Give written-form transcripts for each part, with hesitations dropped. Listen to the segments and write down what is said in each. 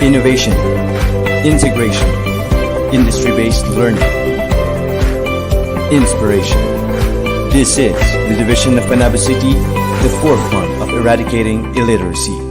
innovation, integration, industry-based learning, inspiration. This is the division of Panabo City, the forefront of eradicating illiteracy.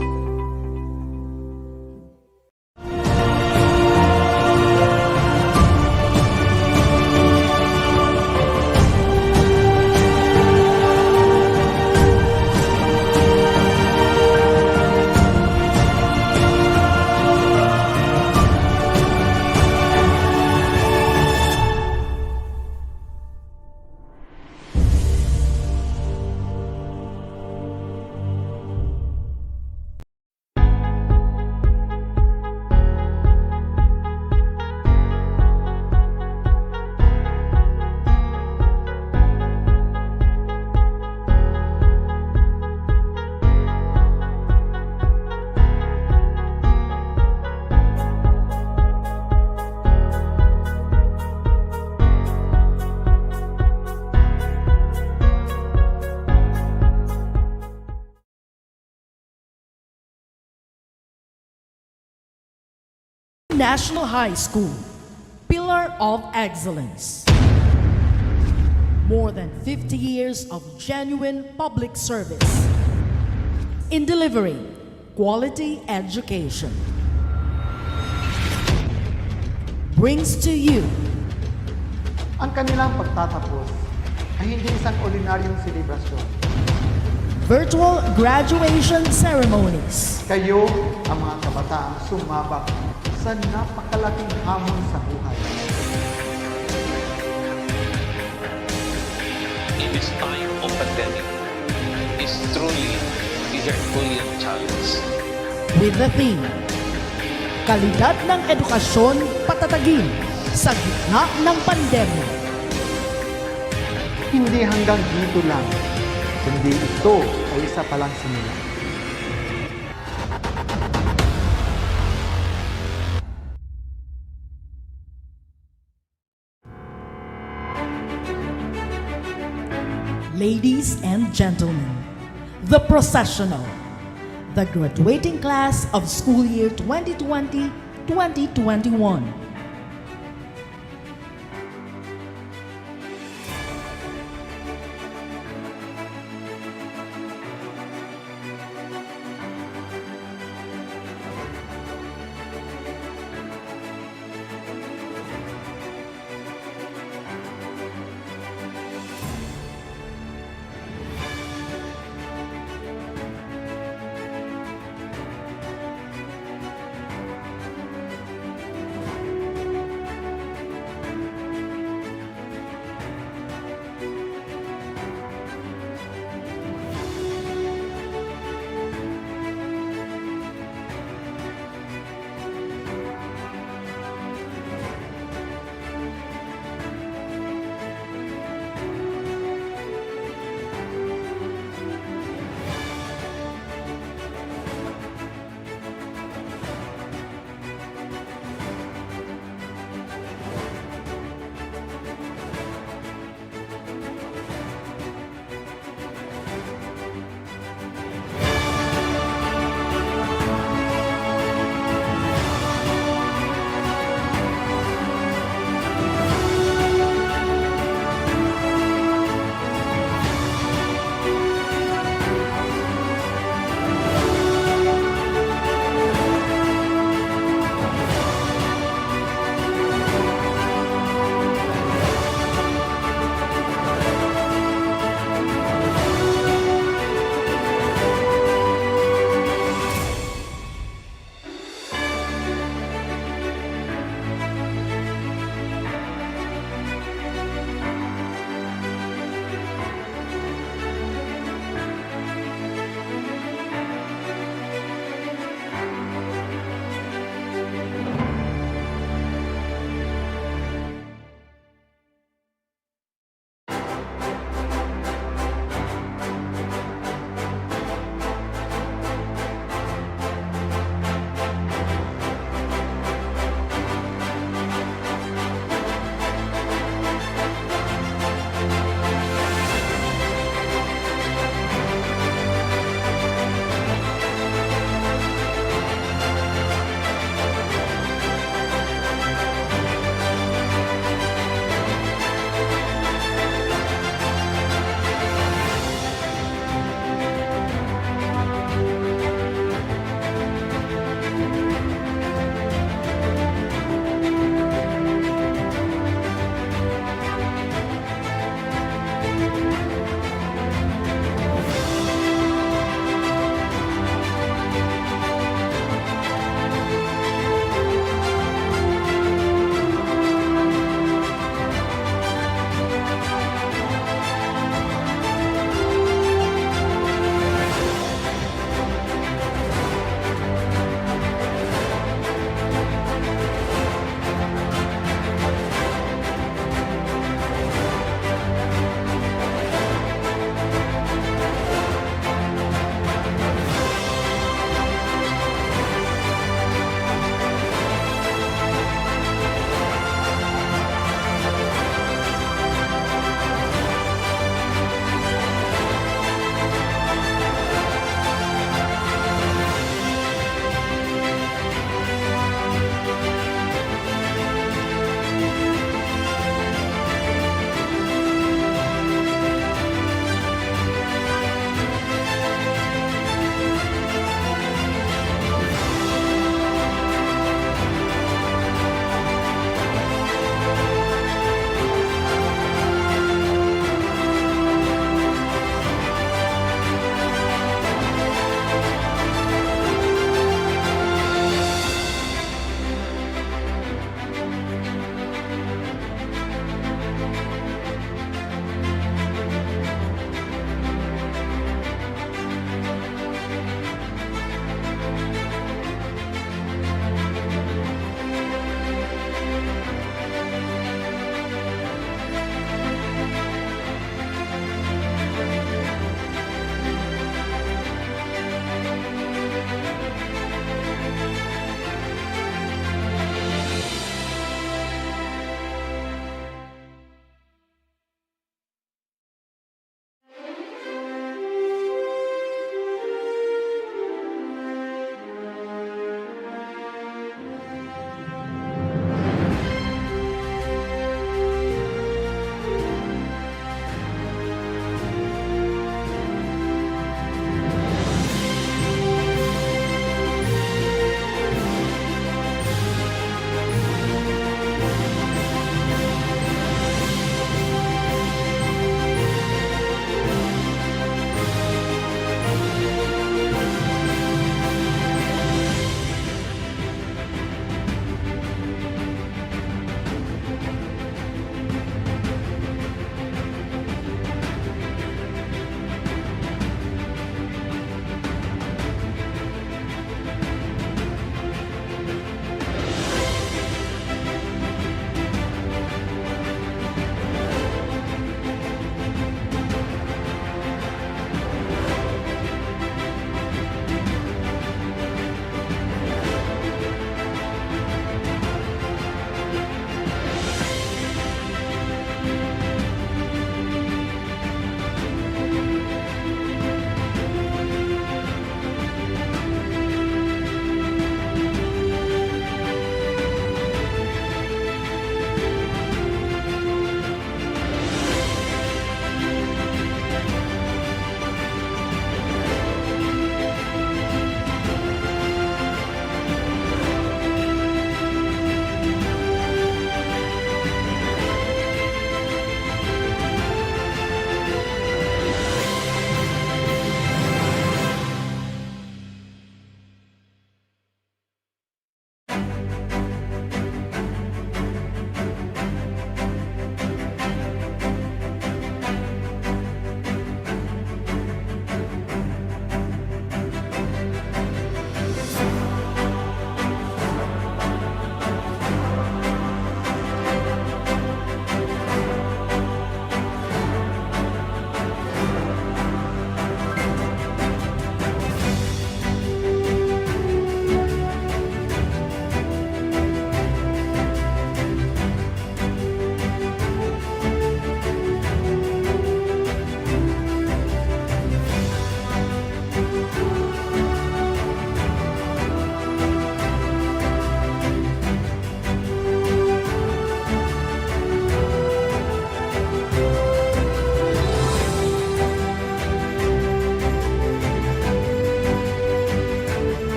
National High School, Pillar of Excellence. More than 50 years of genuine public service in delivering quality education. Brings to you ang kanilang pagtatapos ay hindi isang ordinaryong selebrasyon. virtual graduation ceremonies. Kayo ang mga kabataang sumabak sa napakalaking hamon sa buhay. In this time of pandemic is truly a Herculean challenge. With the theme, Kalidad ng Edukasyon Patatagin sa Gitna ng Pandemya. Hindi hanggang dito lang, kundi ito ay isa palang simula. Ladies and gentlemen, the Processional, the graduating class of school year 2020-2021.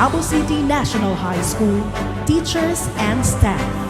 Panabo City National High School, teachers and staff.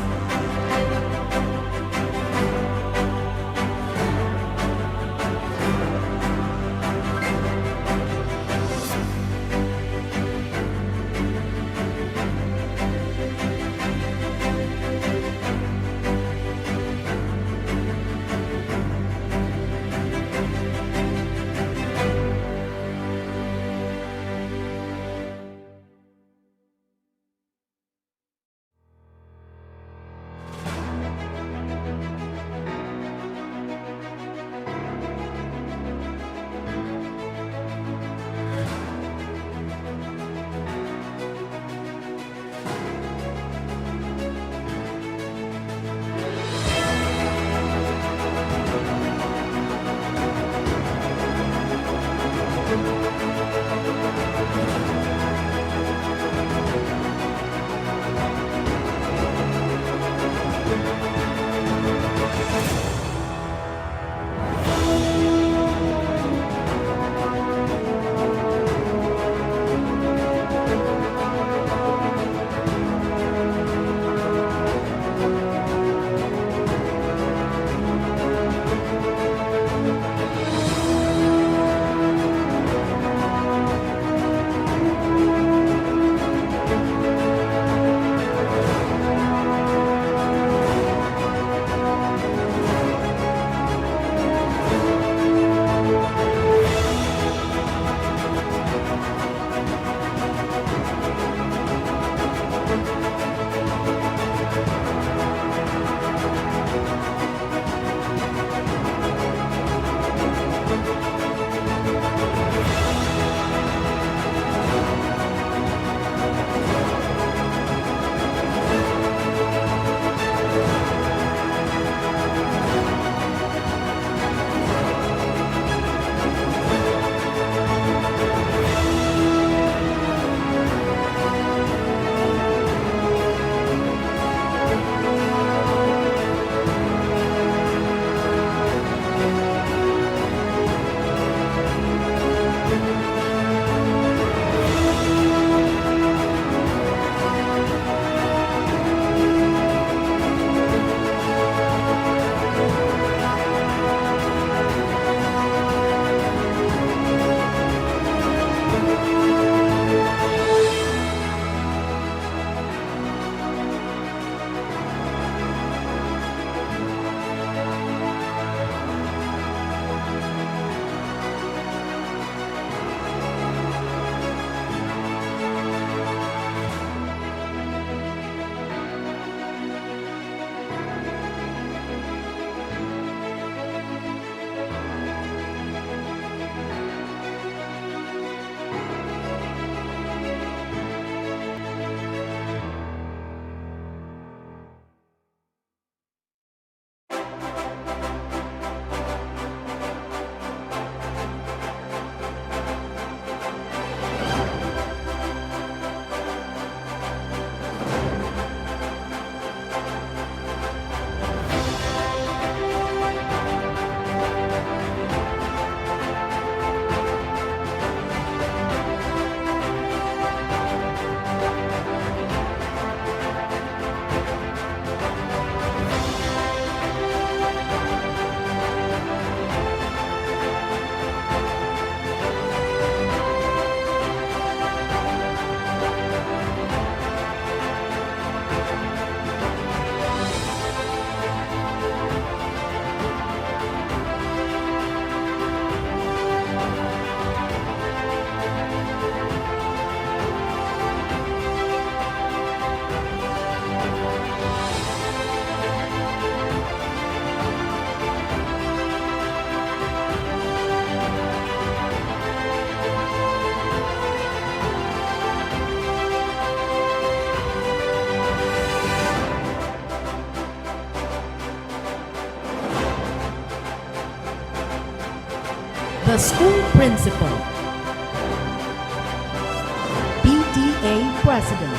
The school principal, PTA president,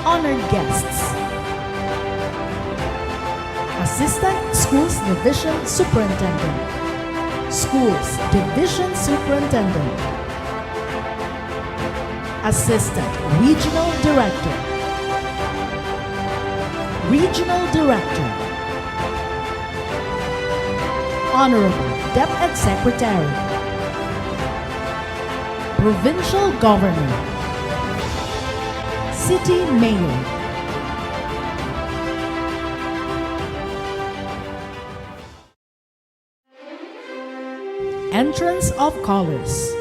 honored guests, assistant schools division superintendent, schools division superintendent, Assistant Regional Director, Regional Director, Honorable Deputy Secretary, Provincial Governor, City Mayor, Entrance of Colors.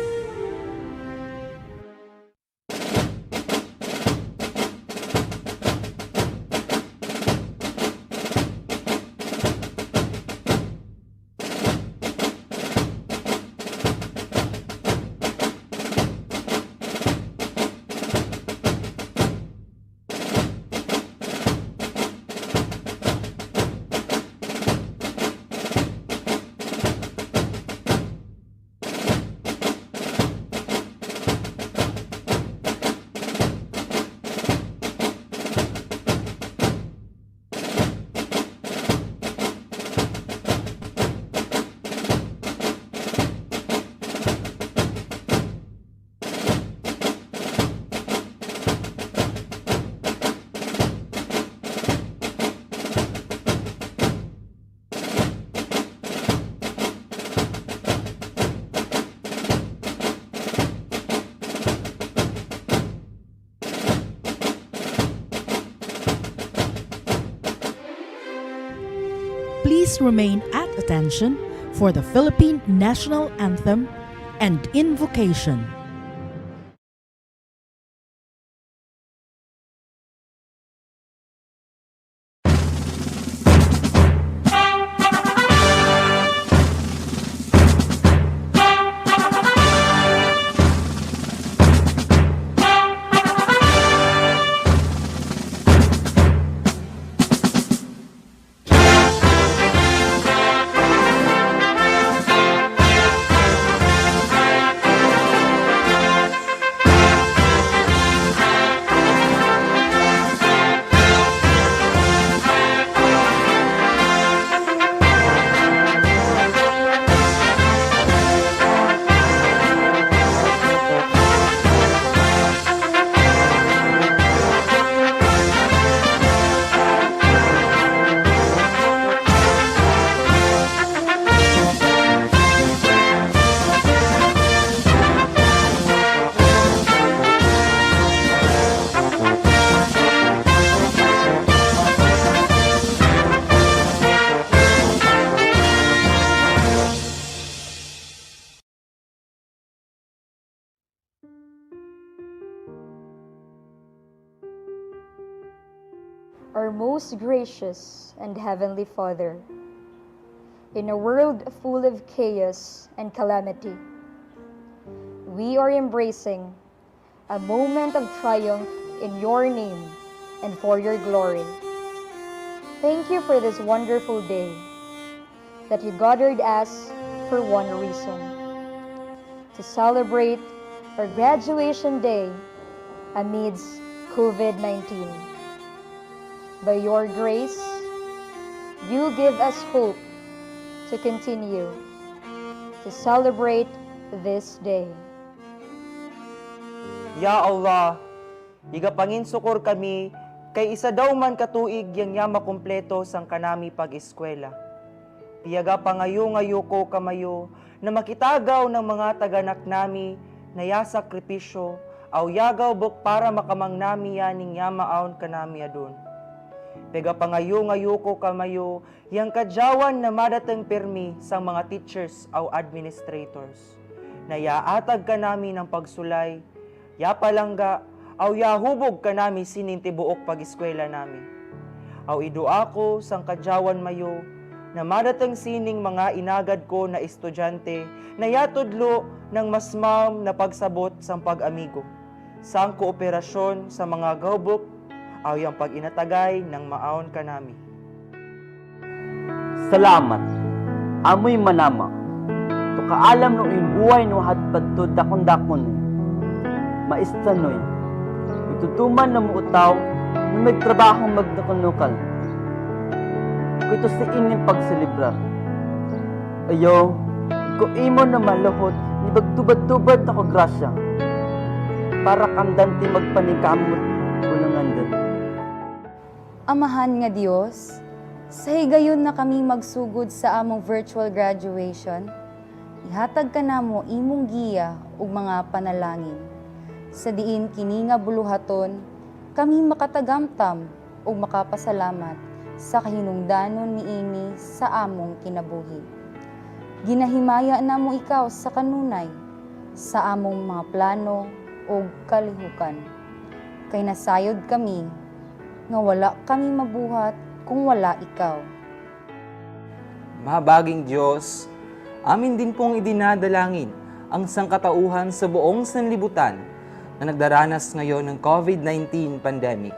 Please remain at attention for the Philippine National Anthem and invocation. Our most gracious and heavenly Father, in a world full of chaos and calamity, we are embracing a moment of triumph in your name and for your glory. Thank you for this wonderful day that you gathered us for one reason, to celebrate our graduation day amidst COVID-19. By your grace, you give us hope to continue to celebrate this day. Ya Allah, igapanginsukor kami, kay isa daw man katuig yang yama kumpleto sang kanami pag-eskwela. Piyaga pangayo-ngayo ko kamayo, na makitagaw ng mga taganak nami, na yasakripisyo, aw yagaw buk para makamang nami yaning yamaon kanami adun. Pega pangayo-ngayo ko kamayo, yang kadyawan na madateng permi sang mga teachers aw administrators. Na yaatag ka nami ng pagsulay, ya palangga, aw yahubog ka nami sininti buok pag-eskwela nami. Aw idua ko sang kadyawan mayo, na madateng sining mga inagad ko na estudyante, na yatudlo ng masmam na pagsabot sang pag-amigo. Sang kooperasyon sa mga gawbok, aw yung pag-inatagay ng maon ka nami. Salamat, amoy manama. To kaalam no yung buhay no hadpadto dakon-dakon. Maistanoy, itutuman na muutaw na may trabahong magdakonukal. Ito sa inyong pagselebrar. Ayo, ko imo na malahot, ni bagtubad-tubad ako grasya. para kamdan ti magpanikamot ulangandan. Amahan nga Dios, sa higayon na kami magsugod sa among virtual graduation, ihatag ka namo imong giya ug mga panalangin. Sa diin kini nga buluhaton, kami makatagamtam ug makapasalamat sa kahinungdanon niini sa among kinabuhi. Ginahimaya namo ikaw sa kanunay, sa among mga plano ug kalihukan. Kay nasayod kami, nga wala kami mabuhat kung wala ikaw. Mahabaging Diyos, amin din pong idinadalangin ang sangkatauhan sa buong sanlibutan na nagdaranas ngayon ng COVID-19 pandemic.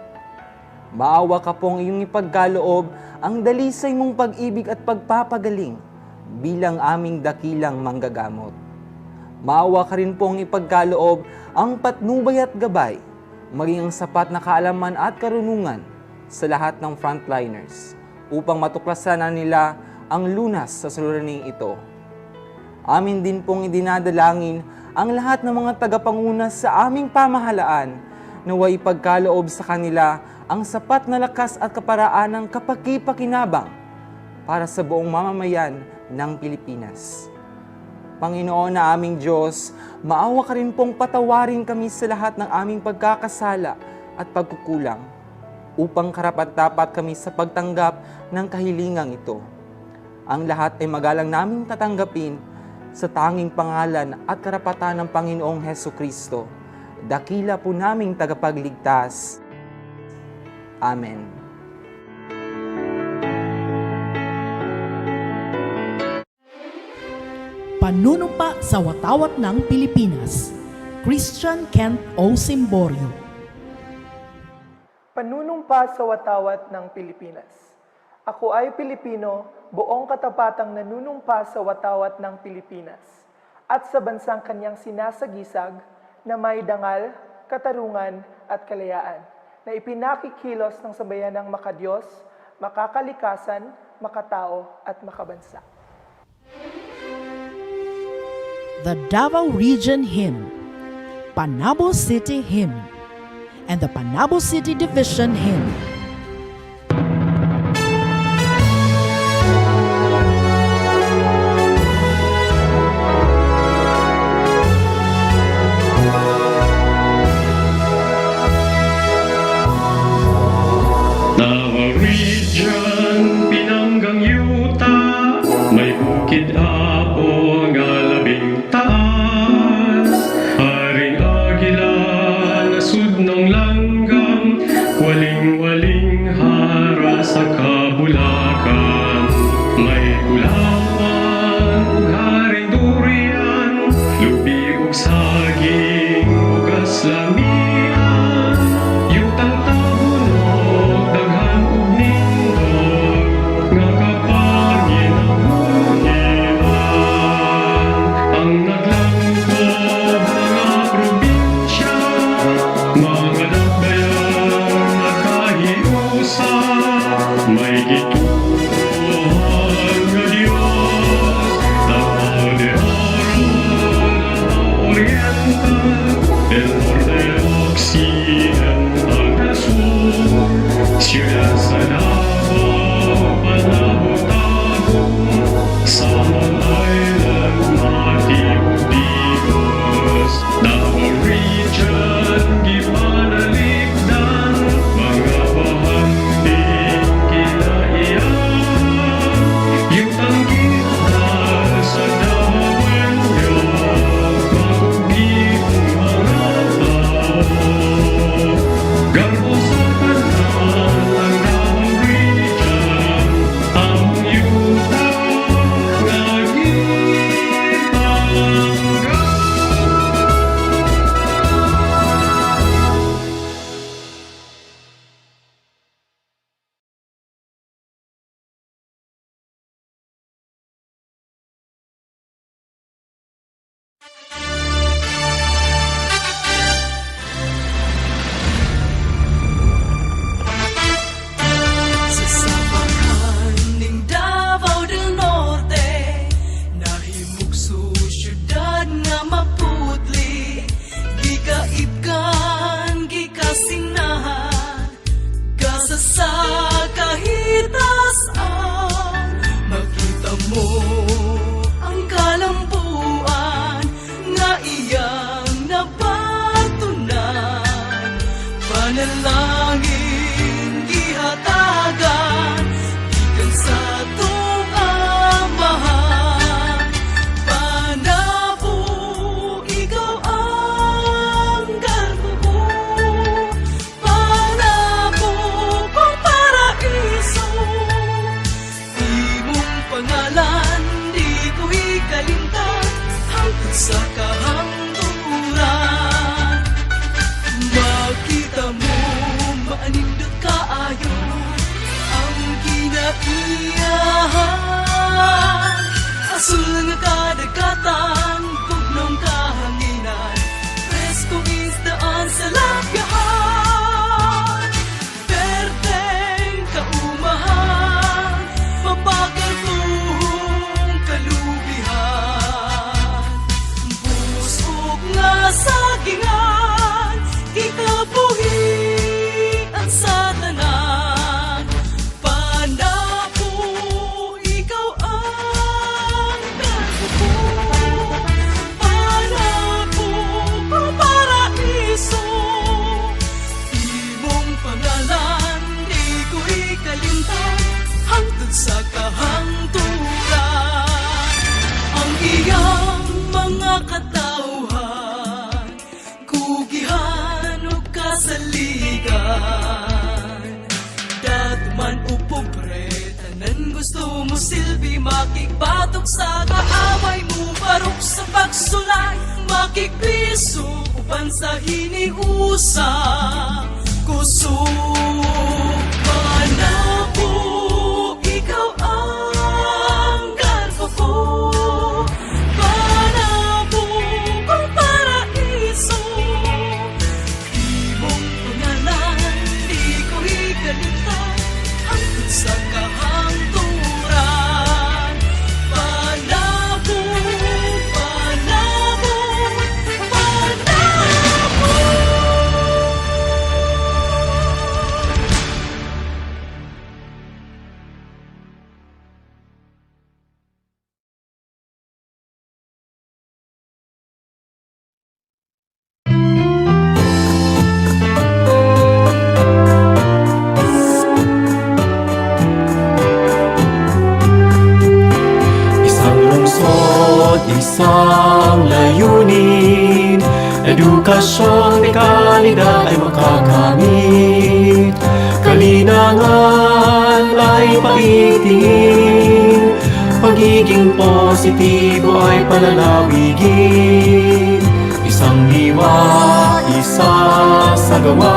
Maawa ka pong iyong ipagkaloob ang dalisay mong pag-ibig at pagpapagaling bilang aming dakilang manggagamot. Maawa ka rin pong ipagkaloob ang patnubay at gabay, maging ang sapat na kaalaman at karunungan sa lahat ng frontliners upang matuklasan na nila ang lunas sa suliraning ito. Amin din pong idinadalangin ang lahat ng mga tagapanguna sa aming pamahalaan na way pagkaloob sa kanila ang sapat na lakas at kaparaan ng kapaki-pakinabang para sa buong mamamayan ng Pilipinas. Panginoon na aming Diyos, maawa ka rin pong patawarin kami sa lahat ng aming pagkakasala at pagkukulang upang karapat-dapat kami sa pagtanggap ng kahilingang ito. Ang lahat ay magalang naming tatanggapin sa tanging pangalan at karapatan ng Panginoong Hesukristo, dakila po naming tagapagligtas. Amen. Panunumpa sa Watawat ng Pilipinas, Christian Kent O. Simborio. Panunumpa sa Watawat ng Pilipinas. Ako ay Pilipino, buong katapatang nanunumpa sa Watawat ng Pilipinas at sa bansang kanyang sinasagisag na may dangal, katarungan at kalayaan na ipinakikilos ng sambayanang makadiyos, makakalikasan, makatao at makabansa. The Davao Region Hymn, Panabo City Hymn, and the Panabo City Division Hymn. Davao Region, Pinanggang Yuta, may bukid apo nga labing taas. Haring Agila, nasudnong langgam, waling-waling hara sa kabulakan. May ulawan, ug haring durian, lubi ug saging, ugas lamian. Yutang tabunog, daghan ug nindog, nga kapangin ang buhian. Ang naglangkob mga probinsya, mga dakbayan nakahiusa, may gituhan nga Diyos. kalintang hangtod sa kahangturan. Makita mo maanindot kaayo ang kinaiyahan. Asul nga kadagatan, bugnong kahanginan, preskong isdaan sa lagyahan. Perteng kaumahan, mabagal kong kalubihan. Busog nga sagingan, kikabuhi ang satanan. Panabo, ikaw ang nagpupo. Panabo, paraiso. Imong pangalan, di ko'y kalintang hangtod sa kahangturan. Ang iyang mga katauhan, kugihan o kasaligan. Datuman o pobre, tanan gusto mo silbi, makikbatok sa kaaway mo, barok sa pagsulay, makikpiso uban sa hiniusa. Kusog Panabo, ikaw ang garpo. Panabo, paraiso. Imong pangalan, di ko'y kalintang hangtod sa kahangturan. Panabo, Panabo, Panabo. Isang lungsod, isang layunin, edukasyong may kalidad ay makakamit. Kalinangan ay paigtingin, pagiging positibo ay palalawigin. Isang diwa, isa sa gawa,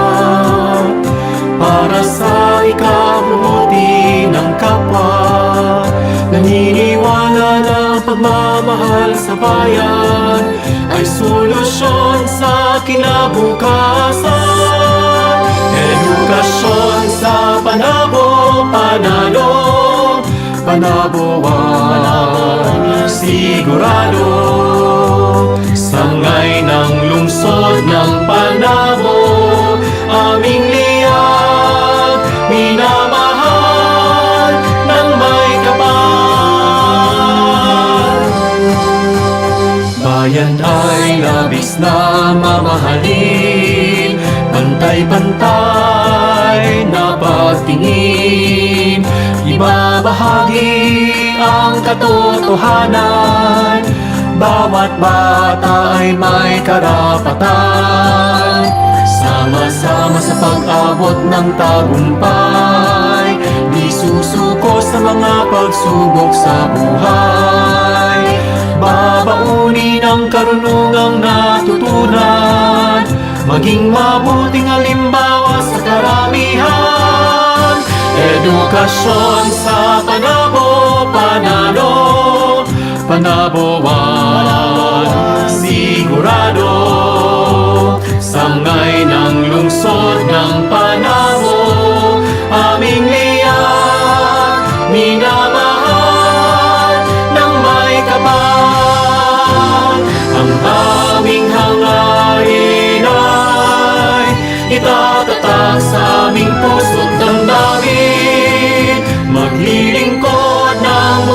para sa ikabubuti ng kapwa. Naniniwala na pagmamahal sa bayan ay solusyon sa kinabukasan. Edukasyon sa Panabo, Panalo, Panaboan, sigurado. Sangay ng lungsod ng Panabo, aming liyag, minamahal ng may kapal. Bayan ay labis na mamahalin, pantay-pantay na pagtingin, ibabahagi ang katotohanan. Bawat bata ay may karapatan, sama-sama sa pag-abot ng tagumpay. Di susuko sa mga pagsubok sa buhay, babaunin ang karunungang natutunan, maging mabuting halimbawa sa karamihan. Edukasyon sa Panabo, Panalo, Panaboan, sigurado. Sangay ng lungsod ng Panabo, aming liyag, minamahal ng may kapal. Ang aming hangarin ay itatatak sa aming puso't damdamin, maglilingkod ng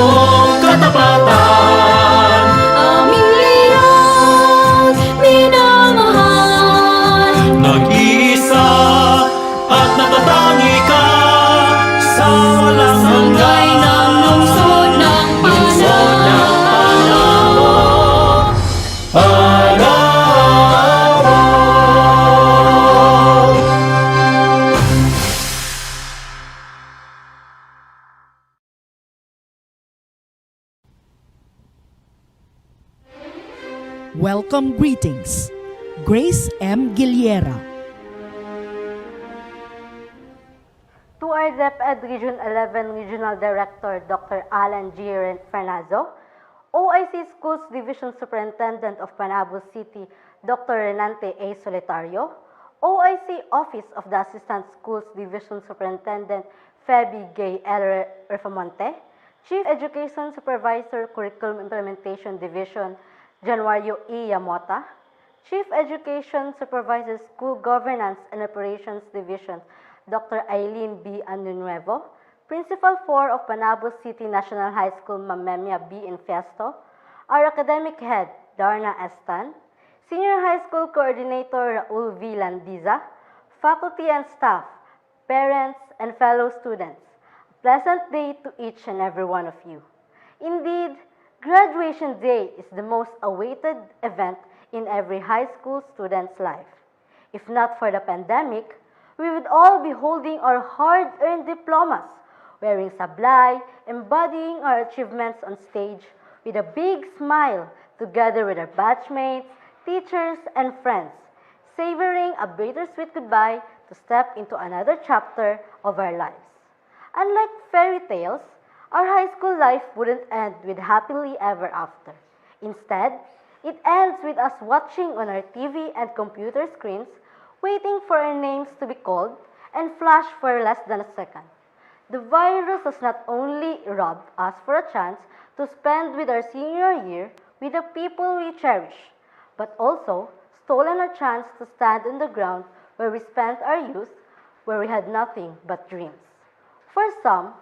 Welcome greetings. Grace M. Giliera. To our DepEd Region 11 Regional Director, Dr. Alan G. Fernando, OIC Schools Division Superintendent of Panabo City, Dr. Renante A. Solitario, OIC Office of the Assistant Schools Division Superintendent, Feby Gay L. Refamonte, Chief Education Supervisor, Curriculum Implementation Division, Januario E. Yamota, Chief Education Supervisor, School Governance and Operations Division, Dr. Eileen B. Anunuevo, Principal 4 of Panabo City National High School, Mamemia B. Infesto, our Academic Head, Darna Estan, Senior High School Coordinator, Raul V. Landiza, faculty and staff, parents, and fellow students, a pleasant day to each and every one of you. Indeed, graduation day is the most awaited event in every high school student's life. If not for the pandemic, we would all be holding our hard-earned diplomas, wearing sablay, embodying our achievements on stage with a big smile together with our batchmates, teachers, and friends, savoring a bittersweet goodbye to step into another chapter of our lives. Unlike fairy tales, our high school life wouldn't end with happily ever after. Instead, it ends with us watching on our TV and computer screens, waiting for our names to be called and flash for less than a second. The virus has not only robbed us for a chance to spend with our senior year with the people we cherish, but also stolen our chance to stand on the ground where we spent our youth, where we had nothing but dreams. For some,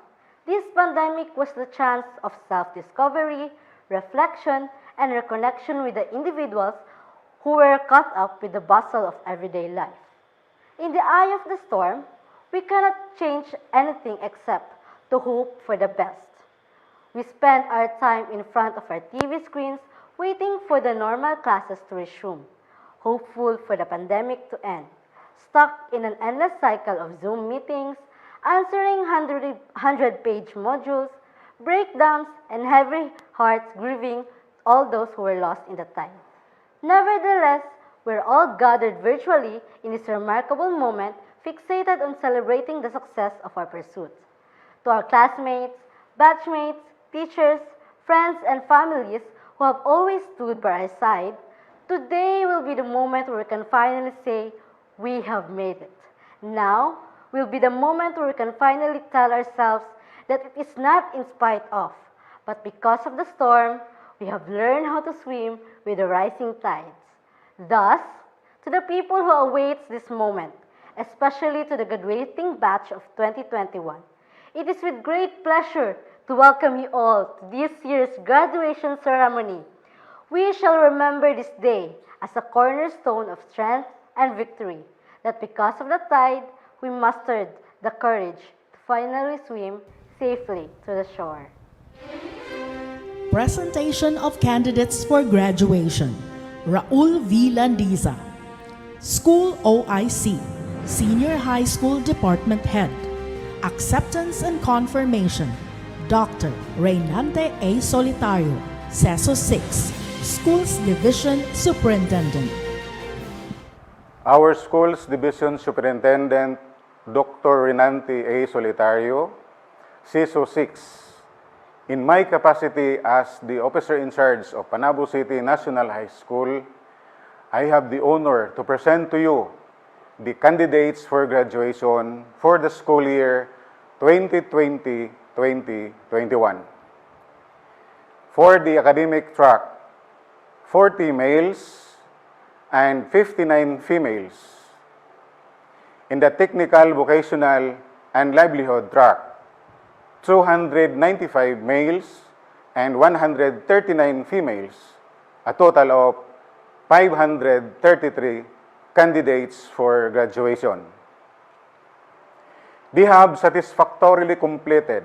this pandemic was the chance of self-discovery, reflection, and reconnection with the individuals who were caught up with the bustle of everyday life. In the eye of the storm, we cannot change anything except to hope for the best. We spend our time in front of our TV screens waiting for the normal classes to resume, hopeful for the pandemic to end, stuck in an endless cycle of Zoom meetings, answering 100-page modules, breakdowns, and heavy hearts grieving all those who were lost in the time. Nevertheless, we're all gathered virtually in this remarkable moment, fixated on celebrating the success of our pursuit. To our classmates, batchmates, teachers, friends, and families who have always stood by our side, today will be the moment where we can finally say, we have made it. Now will be the moment where we can finally tell ourselves that it is not in spite of, but because of the storm, we have learned how to swim with the rising tides. Thus, to the people who awaits this moment, especially to the graduating batch of 2021, it is with great pleasure to welcome you all to this year's graduation ceremony. We shall remember this day as a cornerstone of strength and victory, that because of the tide, we mustered the courage to finally swim safely to the shore. Presentation of candidates for graduation. Raul V. Landiza, School OIC, Senior High School Department Head. Acceptance and Confirmation, Dr. Reynante A. Solitario, CESO 6, Schools Division Superintendent. Our Schools Division Superintendent, Dr. Renante A. Solitario, CESO 6. In my capacity as the officer in charge of Panabo City National High School, I have the honor to present to you the candidates for graduation for the school year 2020-2021. For the academic track, 40 males and 59 females. In the technical, vocational, and livelihood track, 295 males and 139 females, a total of 533 candidates for graduation. They have satisfactorily completed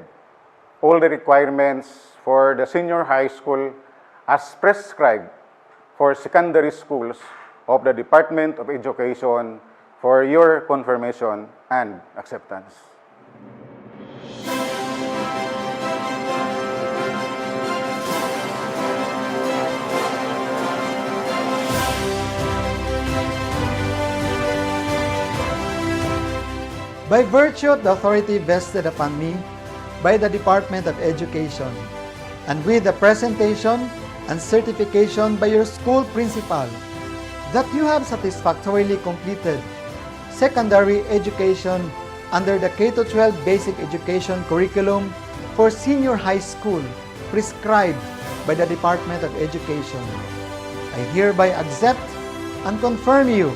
all the requirements for the senior high school as prescribed for secondary schools of the Department of Education for your confirmation and acceptance. by virtue of the authority vested upon me by the Department of Education, and with the presentation and certification by your school principal that you have satisfactorily completed secondary education under the K-12 Basic Education Curriculum for Senior High School prescribed by the Department of Education. I hereby accept and confirm you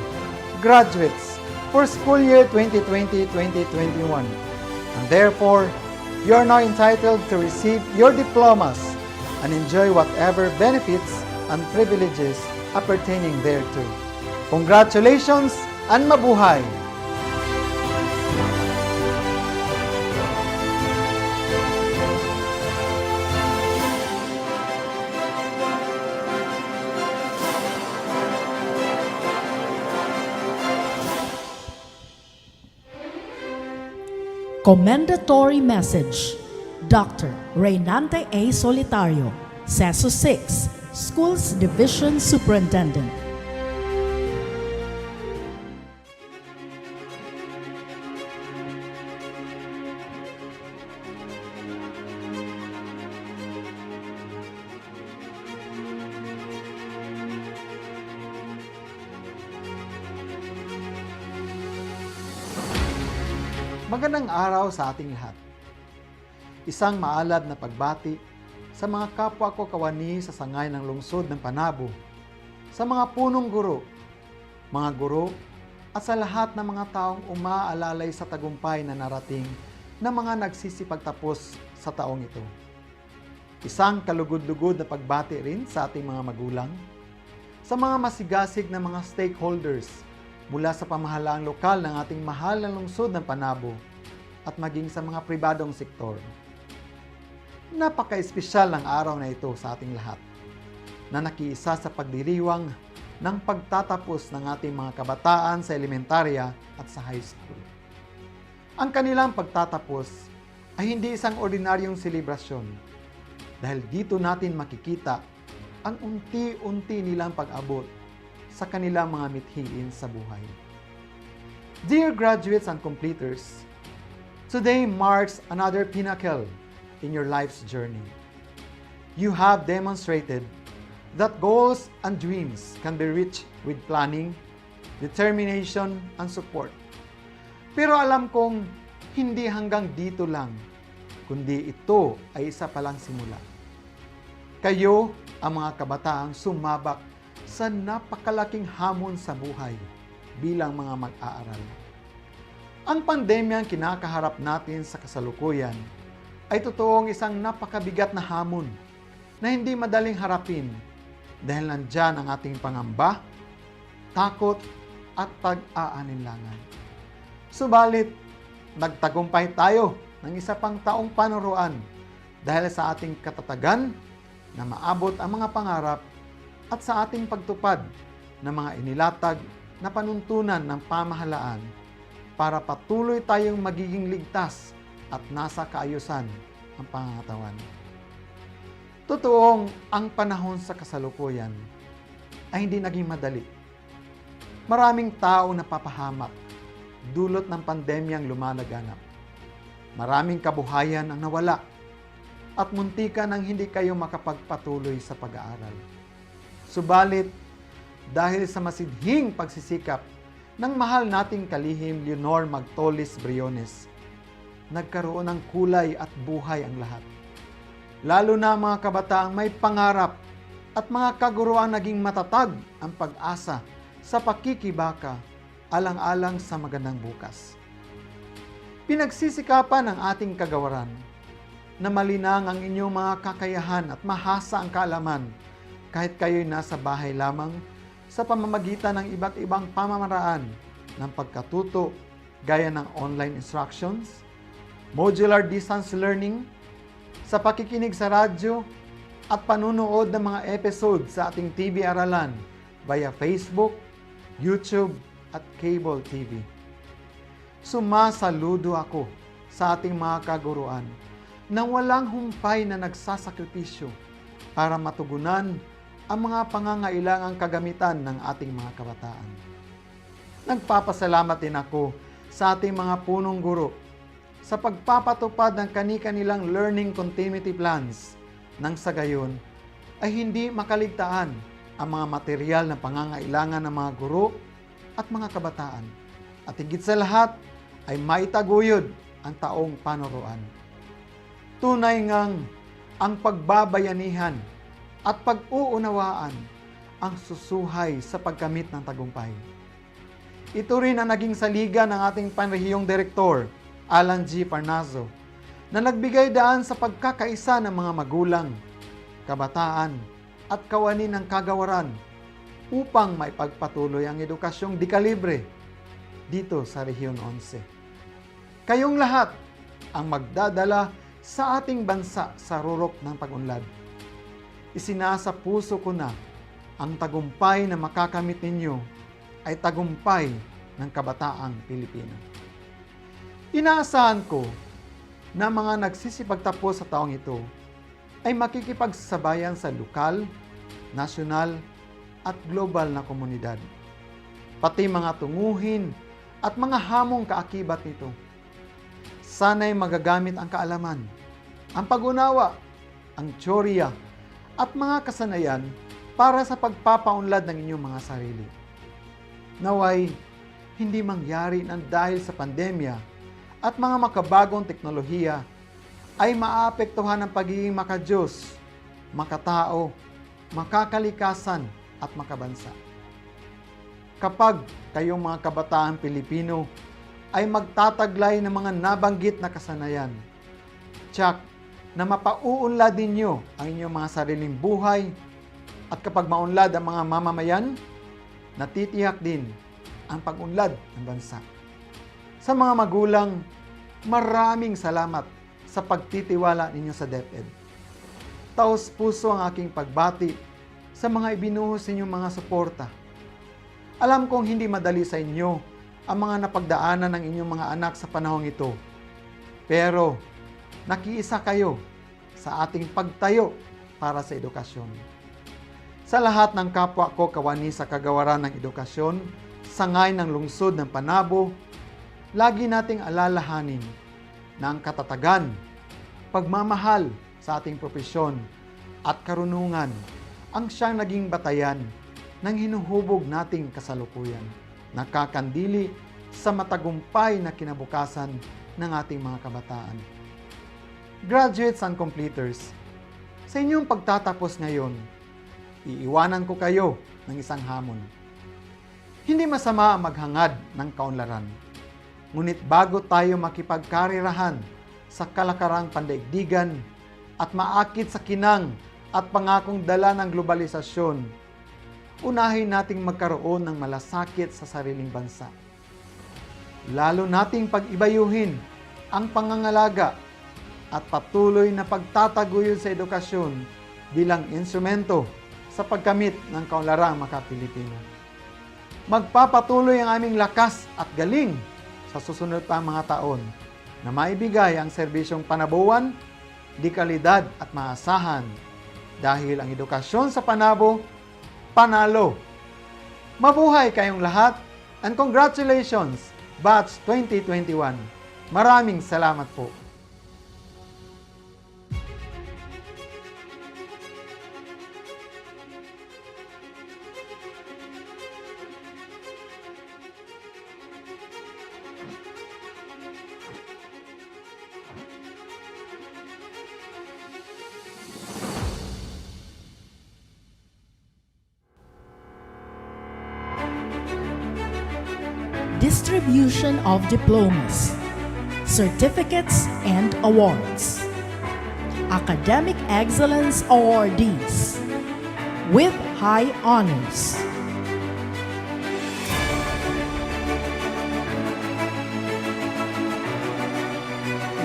graduates for school year 2020-2021, and therefore you are now entitled to receive your diplomas and enjoy whatever benefits and privileges appertaining thereto. Congratulations and mabuhay! Commendatory message. Dr. Reynante A. Solitario, CESO 6, Schools Division Superintendent. Magandang araw sa ating lahat. Isang maalab na pagbati sa mga kapwa ko kawani sa sangay ng lungsod ng Panabo, sa mga punong guro, mga guro, at sa lahat ng mga taong umaalalay sa tagumpay na narating ng mga nagsisipagtapos sa taong ito. Isang kalugod-lugod na pagbati rin sa ating mga magulang, sa mga masigasig na mga stakeholders mula sa pamahalaang lokal ng ating mahal na lungsod ng Panabo at maging sa mga pribadong sektor. Napaka-espesyal ang araw na ito sa ating lahat na nakiisa sa pagdiriwang ng pagtatapos ng ating mga kabataan sa elementarya at sa high school. Ang kanilang pagtatapos ay hindi isang ordinaryong selebrasyon dahil dito natin makikita ang unti-unti nilang pag-abot sa kanilang mga mithiin sa buhay. Dear graduates and completers, today marks another pinnacle in your life's journey. You have demonstrated that goals and dreams can be reached with planning, determination, and support. Pero alam kong hindi hanggang dito lang, kundi ito ay isa palang simula. Kayo ang mga kabataang sumabak sa napakalaking hamon sa buhay bilang mga mag-aaral. Ang pandemyang kinakaharap natin sa kasalukuyan ay totoong isang napakabigat na hamon na hindi madaling harapin dahil nandyan ang ating pangamba, takot at pag-aalinlangan. Subalit, nagtagumpay tayo ng isa pang taong panuruan dahil sa ating katatagan na maabot ang mga pangarap at sa ating pagtupad ng mga inilatag na panuntunan ng pamahalaan para patuloy tayong magiging ligtas at nasa kaayusan ang pangangatawan. Totoong ang panahon sa kasalukuyan ay hindi naging madali. Maraming tao napapahamak dulot ng pandemyang lumalaganap. Maraming kabuhayan ang nawala at muntikan ang hindi kayo makapagpatuloy sa pag-aaral. Subalit, dahil sa masidhing pagsisikap ng mahal nating kalihim Leonor Magtolis Briones, nagkaroon ng kulay at buhay ang lahat. Lalo na mga kabataang may pangarap at mga kaguruan naging matatag ang pag-asa sa pakikibaka alang-alang sa magandang bukas. Pinagsisikapan ng ating kagawaran na malinang ang inyong mga kakayahan at mahasa ang kaalaman kahit kayo'y nasa bahay lamang sa pamamagitan ng iba't ibang pamamaraan ng pagkatuto gaya ng online instructions, modular distance learning, sa pakikinig sa radyo at panunood ng mga episode sa ating TV Aralan via Facebook, YouTube at cable TV. Sumasaludo ako sa ating mga kaguruan na walang humpay na nagsasakripisyo para matugunan ang mga pangangailangang kagamitan ng ating mga kabataan. Nagpapasalamat din ako sa ating mga punong guro sa pagpapatupad ng kani-kanilang learning continuity plans nang sa gayon ay hindi makaligtaan ang mga material na pangangailangan ng mga guro at mga kabataan. At higit sa lahat ay maitaguyod ang taong panuruan. Tunay ngang ang pagbabayanihan at pag-uunawaan ang susuhay sa pagkamit ng tagumpay. Ito rin ang naging saligan ng ating panrehiyong direktor, Alan G. Farnazo, na nagbigay daan sa pagkakaisa ng mga magulang, kabataan at kawani ng kagawaran upang maipagpatuloy ang edukasyong dekalibre dito sa Rehiyon 11. Kayong lahat ang magdadala sa ating bansa sa rurok ng pag-unlad. Isinasa puso ko na ang tagumpay na makakamit ninyo ay tagumpay ng kabataang Pilipino. Inaasahan ko na mga nagsisipagtapos sa taong ito ay makikipagsabayan sa lokal, nasyonal at global na komunidad. Pati mga tunguhin at mga hamong kaakibat nito. Sana'y magagamit ang kaalaman, ang pag-unawa, ang teorya at mga kasanayan para sa pagpapaunlad ng inyong mga sarili. Naway, hindi mangyari nang dahil sa pandemya at mga makabagong teknolohiya ay maapektuhan ang pagiging makadiyos, makatao, makakalikasan at makabansa. Kapag kayong mga kabataang Pilipino ay magtataglay ng mga nabanggit na kasanayan, tiyak na mapauunlad ninyo ang inyong mga sariling buhay at kapag maunlad ang mga mamamayan, natitiyak din ang pag-unlad ng bansa. Sa mga magulang, maraming salamat sa pagtitiwala ninyo sa DepEd. Taos puso ang aking pagbati sa mga ibinuhos ninyong mga suporta. Alam kong hindi madali sa inyo ang mga napagdaanan ng inyong mga anak sa panahong ito. Pero nakiisa kayo sa ating pagtayo para sa edukasyon. Sa lahat ng kapwa ko kawani sa kagawaran ng edukasyon, sangay ng lungsod ng Panabo, lagi nating alalahanin na ang katatagan, pagmamahal sa ating propesyon at karunungan ang siyang naging batayan ng hinuhubog nating kasalukuyan, nakakandili sa matagumpay na kinabukasan ng ating mga kabataan. Graduates and completers, sa inyong pagtatapos ngayon, iiwanan ko kayo ng isang hamon. Hindi masama ang maghangad ng kaunlaran. Ngunit bago tayo makipagkarirahan sa kalakarang pandaigdigan at maakit sa kinang at pangakong dala ng globalisasyon, unahin nating magkaroon ng malasakit sa sariling bansa. Lalo nating pag-ibayuhin ang pangangalaga at patuloy na pagtataguyod sa edukasyon bilang instrumento sa pagkamit ng kaunlarang maka-Pilipino. Magpapatuloy ang aming lakas at galing sa susunod pa mga taon na maibigay ang serbisyong panabuan, dekalidad at maasahan dahil ang edukasyon sa Panabo, panalo. Mabuhay kayong lahat and congratulations, Batch 2021. Maraming salamat po. Distribution of diplomas, certificates and awards. Academic Excellence Awardees with high honors.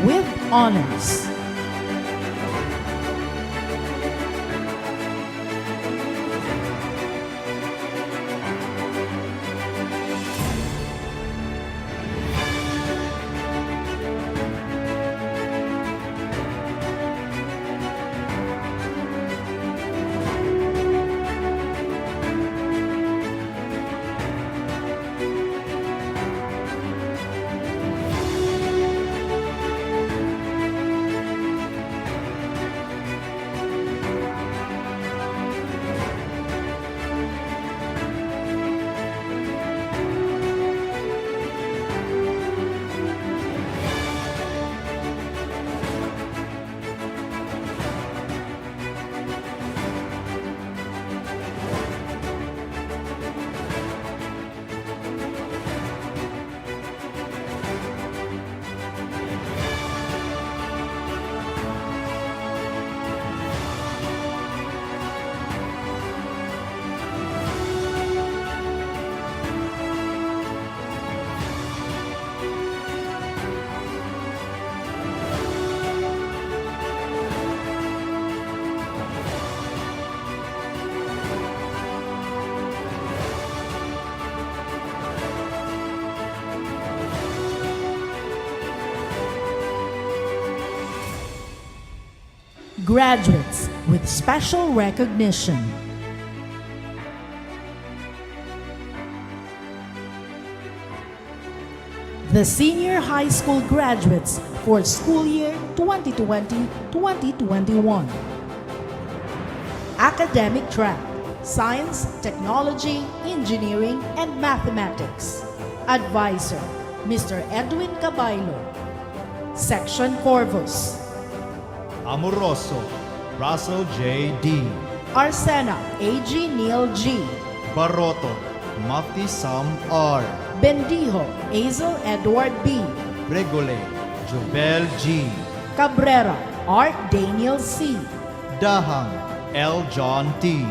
With honors. Graduates with special recognition. The senior high school graduates for school year 2020-2021. Academic track: Science, Technology, Engineering, and Mathematics. Advisor: Mr. Edwin Cabaylo. Section Corvus: Amoroso, Russell J. D. Arsena A.G. Neil G. Baroto, Mafti Sam R. Bendijo Hazel Edward B. Bregole, Jobel G. Cabrera Art Daniel C. Dahang, L. John T.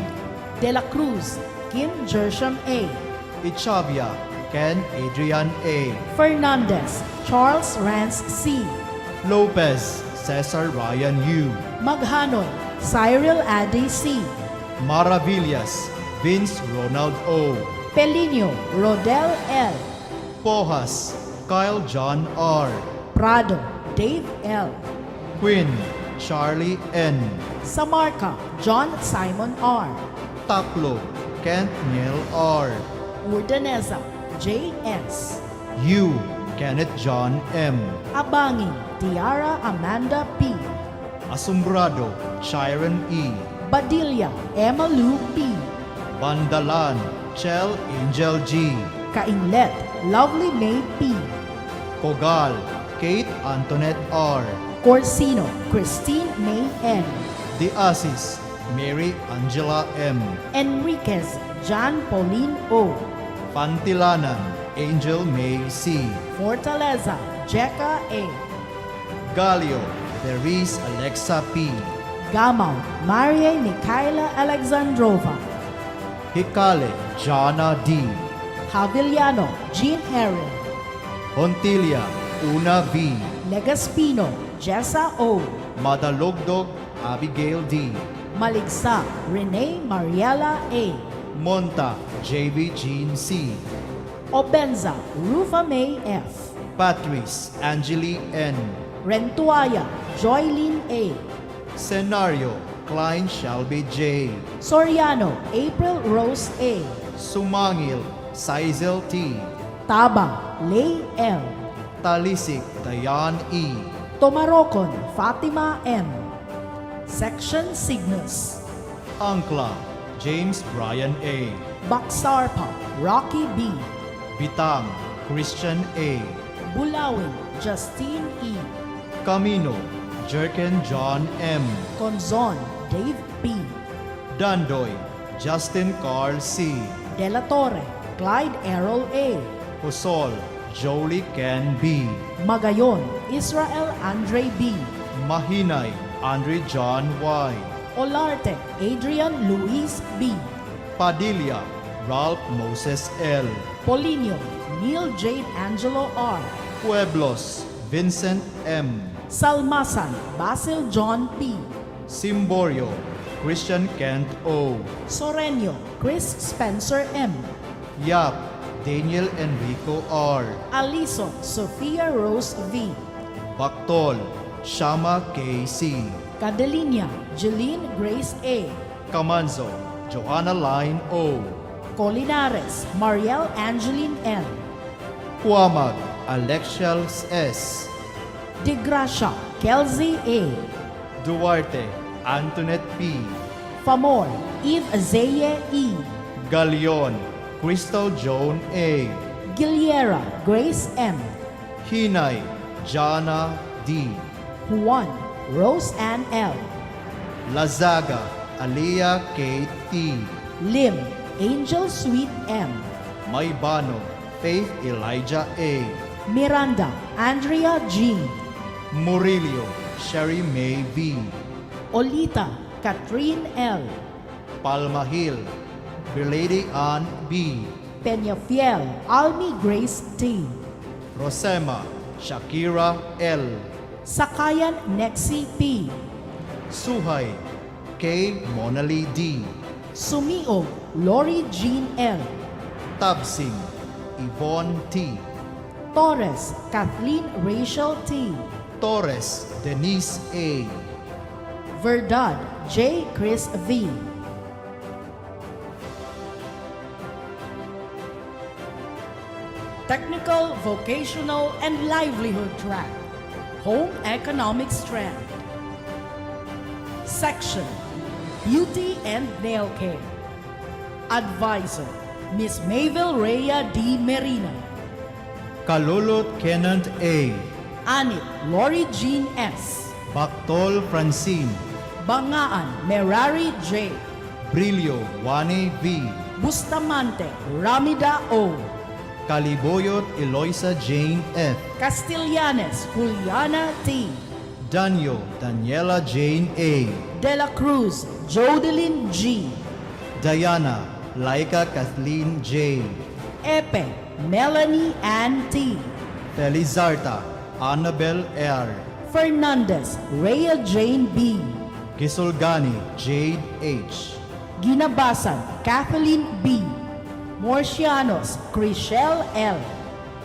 De la Cruz Kim Jersham A. Ichavia, Ken Adrian A. Fernandez Charles Rance C. Lopez, Cesar Ryan U. Maghanoy Cyril Ade C. Maravillas, Vince Ronald O. Pelino Rodel L. Pohas, Kyle John R. Prado Dave L. Quinn, Charlie N. Samarca John Simon R. Taplo, Kent Neil R. Urdaneza J.S. U, Kenneth John M. Abangin Tiara Amanda P. Asombrado, Chiron E. Badilla Emma Lou P. Bandalan, Chel Angel G. Kainglet Lovely May P. Kogal, Kate Antoinette R. Corsino Christine May N. De Asis, Mary Angela M. Enriquez John Pauline O. Pantilanan, Angel May C. Fortaleza Jecca A. Galio, Therese Alexa P. Gamao Maria Mikhaila Alexandrova. Hikale, Jana D. Haviliano Jean Herring. Hontilia, Una V. Legaspino Jessa O. Madalogdog, Abigail D. Maligsa Renee Mariela A. Monta, JV Jean C. Obenza Rufa May F. Patrice, Angeli N. Rentuaya Joylene A. Scenario, Klein Shelby J. Soriano April Rose A. Sumangil, Sizel T. Taba Lay L. Talisik, Dayan E. Tomarocon Fatima M. Section Cygnus. Angkla, James Brian A. Baksarpa Rocky B. Bitang, Christian A. Bulawin Justine E. Camino, Jerken John M. Conzon Dave P. Dandoy, Justin Carl C. De La Torre Clyde Errol A. Husol, Jolie Ken B. Magayon Israel Andre B. Mahinay, Andre John Y. Olarte Adrian Luis B. Padilla, Ralph Moses L. Polinio Neil Jade Angelo R. Pueblos, Vincent M. Salmasan Basil John P. Simborio, Christian Kent O. Soreño Chris Spencer M. Yap, Daniel Enrico R. Alison Sophia Rose V. Bactol, Shama K.C. Cadelinia Jeline Grace A. Camanzo, Joanna Line O. Colinares Mariel Angeline N. Huamag, Alexiels S. De Gracia Kelsey A. Duarte, Antoinette P. Famor Eve Azeye E. Galion, Crystal Joan A. Giliera Grace M. Hinay, Jana D. Juan Rose Ann L. Lazaga, Aliyah Kate T. Lim Angel Sweet M. Maybano, Faith Elijah A. Miranda Andrea Jean. Murillo, Sherry May V. Olita Catherine L. Palma Hill, Belady Ann B. Peñafiel Almi Grace T. Rosema, Shakira L. Sakayan Nexi P. Suhay, K. Monali D. Sumiog Lori Jean L. Tabsing, Yvonne T. Torres Kathleen Rachel T. Torres, Denise A. Verdad J. Chris V. Technical, Vocational, and Livelihood track. Home Economic Strand. Section Beauty and Nail Care. Advisor Miss Mayville Rhea D. Merina. Kalulot Kenneth A. Anit Lori Jean S. Bactol Francine. Bangaan Merari J. Brillo Wani V. Bustamante Ramida O. Kaliboyot Eloisa Jane F. Castellanes Juliana T. Danyo Daniela Jane A. De la Cruz Jodeline G. Diana Laika Kathleen J. Epe Melanie Ann T. Felizarta Annabel R. Fernandez Rhea Jane B. Gisulgani Jade H. Ginabasan Kathleen B. Morcianos Chriselle L.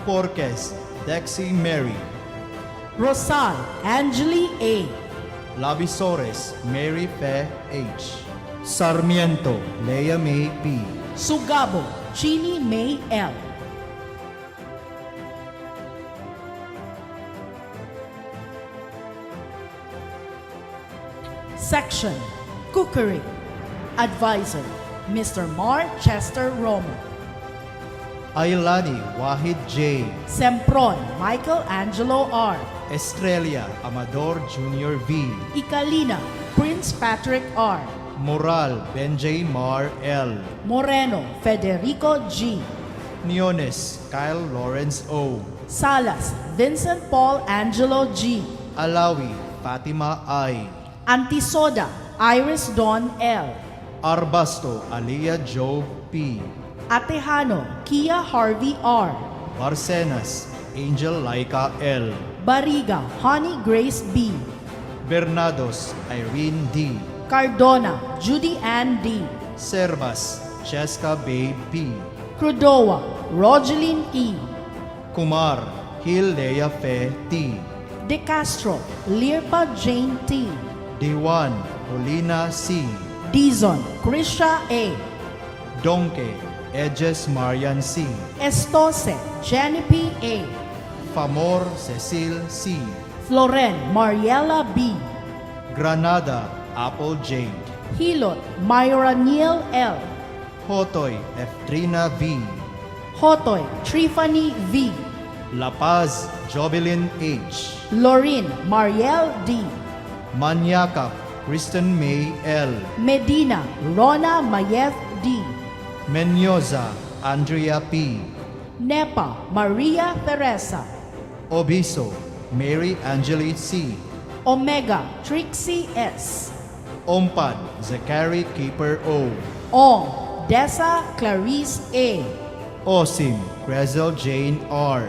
Porques Dexy Mary. Rosal Angeli A. Labisores Mary Fe H. Sarmiento Leia May P. Sugabo Chini May L. Section Cookery. Advisor Mr. Mar Chester Romo. Ailani Wahid J. Sempron Michael Angelo R. Estrella Amador Jr. V. Ikalina Prince Patrick R. Moral Benjay Mar L. Moreno Federico G. Niones Kyle Lawrence O. Salas Vincent Paul Angelo G. Alawi Fatima I. Antisoda Iris Dawn L. Arbasto Aliyah Job P. Atejano Kia Harvey R. Barcenas Angel Laika L. Bariga Honey Grace B. Bernados Irene D. Cardona Judy Ann D. Servas Cheska Babe P. Crudoa Rogeline E. Kumar Hil Lea Fe T. De Castro Lirpa Jane T. Diwan Olina C. Dizon Krisha A. Donke Edges Marian C. Estose Jenny P. A. Famor Cecil C. Floren Mariela B. Granada Apple Jade. Hilot Myra Neal L. Hotoy Eftrina V. Hotoy Trifany V. La Paz Jovelyn H. Lorin Mariel D. Manyakap Kristen May L. Medina Rona Mayeth D. Menyoza Andrea P. Nepa Maria Teresa. Obiso Mary Angeli C. Omega Trixie S. Ompad Zachary Keeper O. Ong Dessa Clarice A. Osim Grezel Jane R.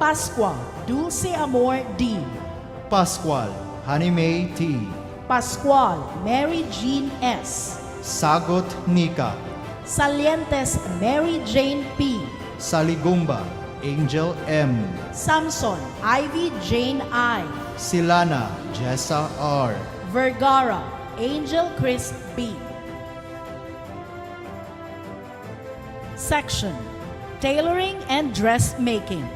Pascual Dulce Amor D. Pascual Hanimay T. Pascual Mary Jean S. Sagot Nika. Salientes Mary Jane P. Saligumba Angel M. Samson Ivy Jane I. Silana Jessa R. Vergara Angel Chris B. Section Tailoring and Dressmaking.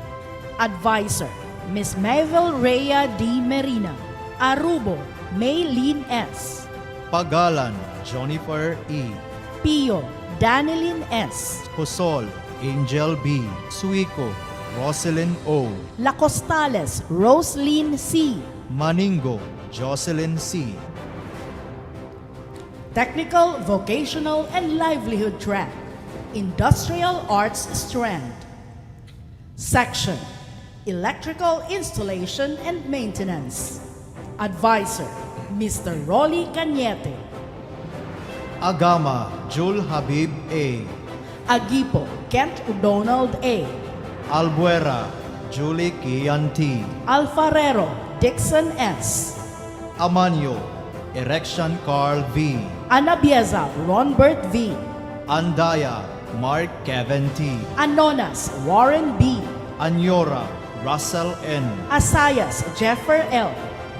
Advisor Miss Mayville Rhea D. Merina. Arubo Maylene S. Pagalan Jonifer E. Pio Danilyn S. Hosol Angel B. Suico Roselyn O. La Costales Roslyn C. Maningo Jocelyn C. Technical, Vocational, and Livelihood track. Industrial Arts strand. Section Electrical Installation and Maintenance. Advisor Mr. Rolly Cañete. Agama Jul Habib A. Agipo Kent Donald A. Albuera Julie Kian T. Alfarero Dixon S. Amanyo Erection Carl V. Anabieza Ronbert V. Andaya Mark Kevin T. Anonas Warren B. Anyora Russell N. Asayas Jeffer L.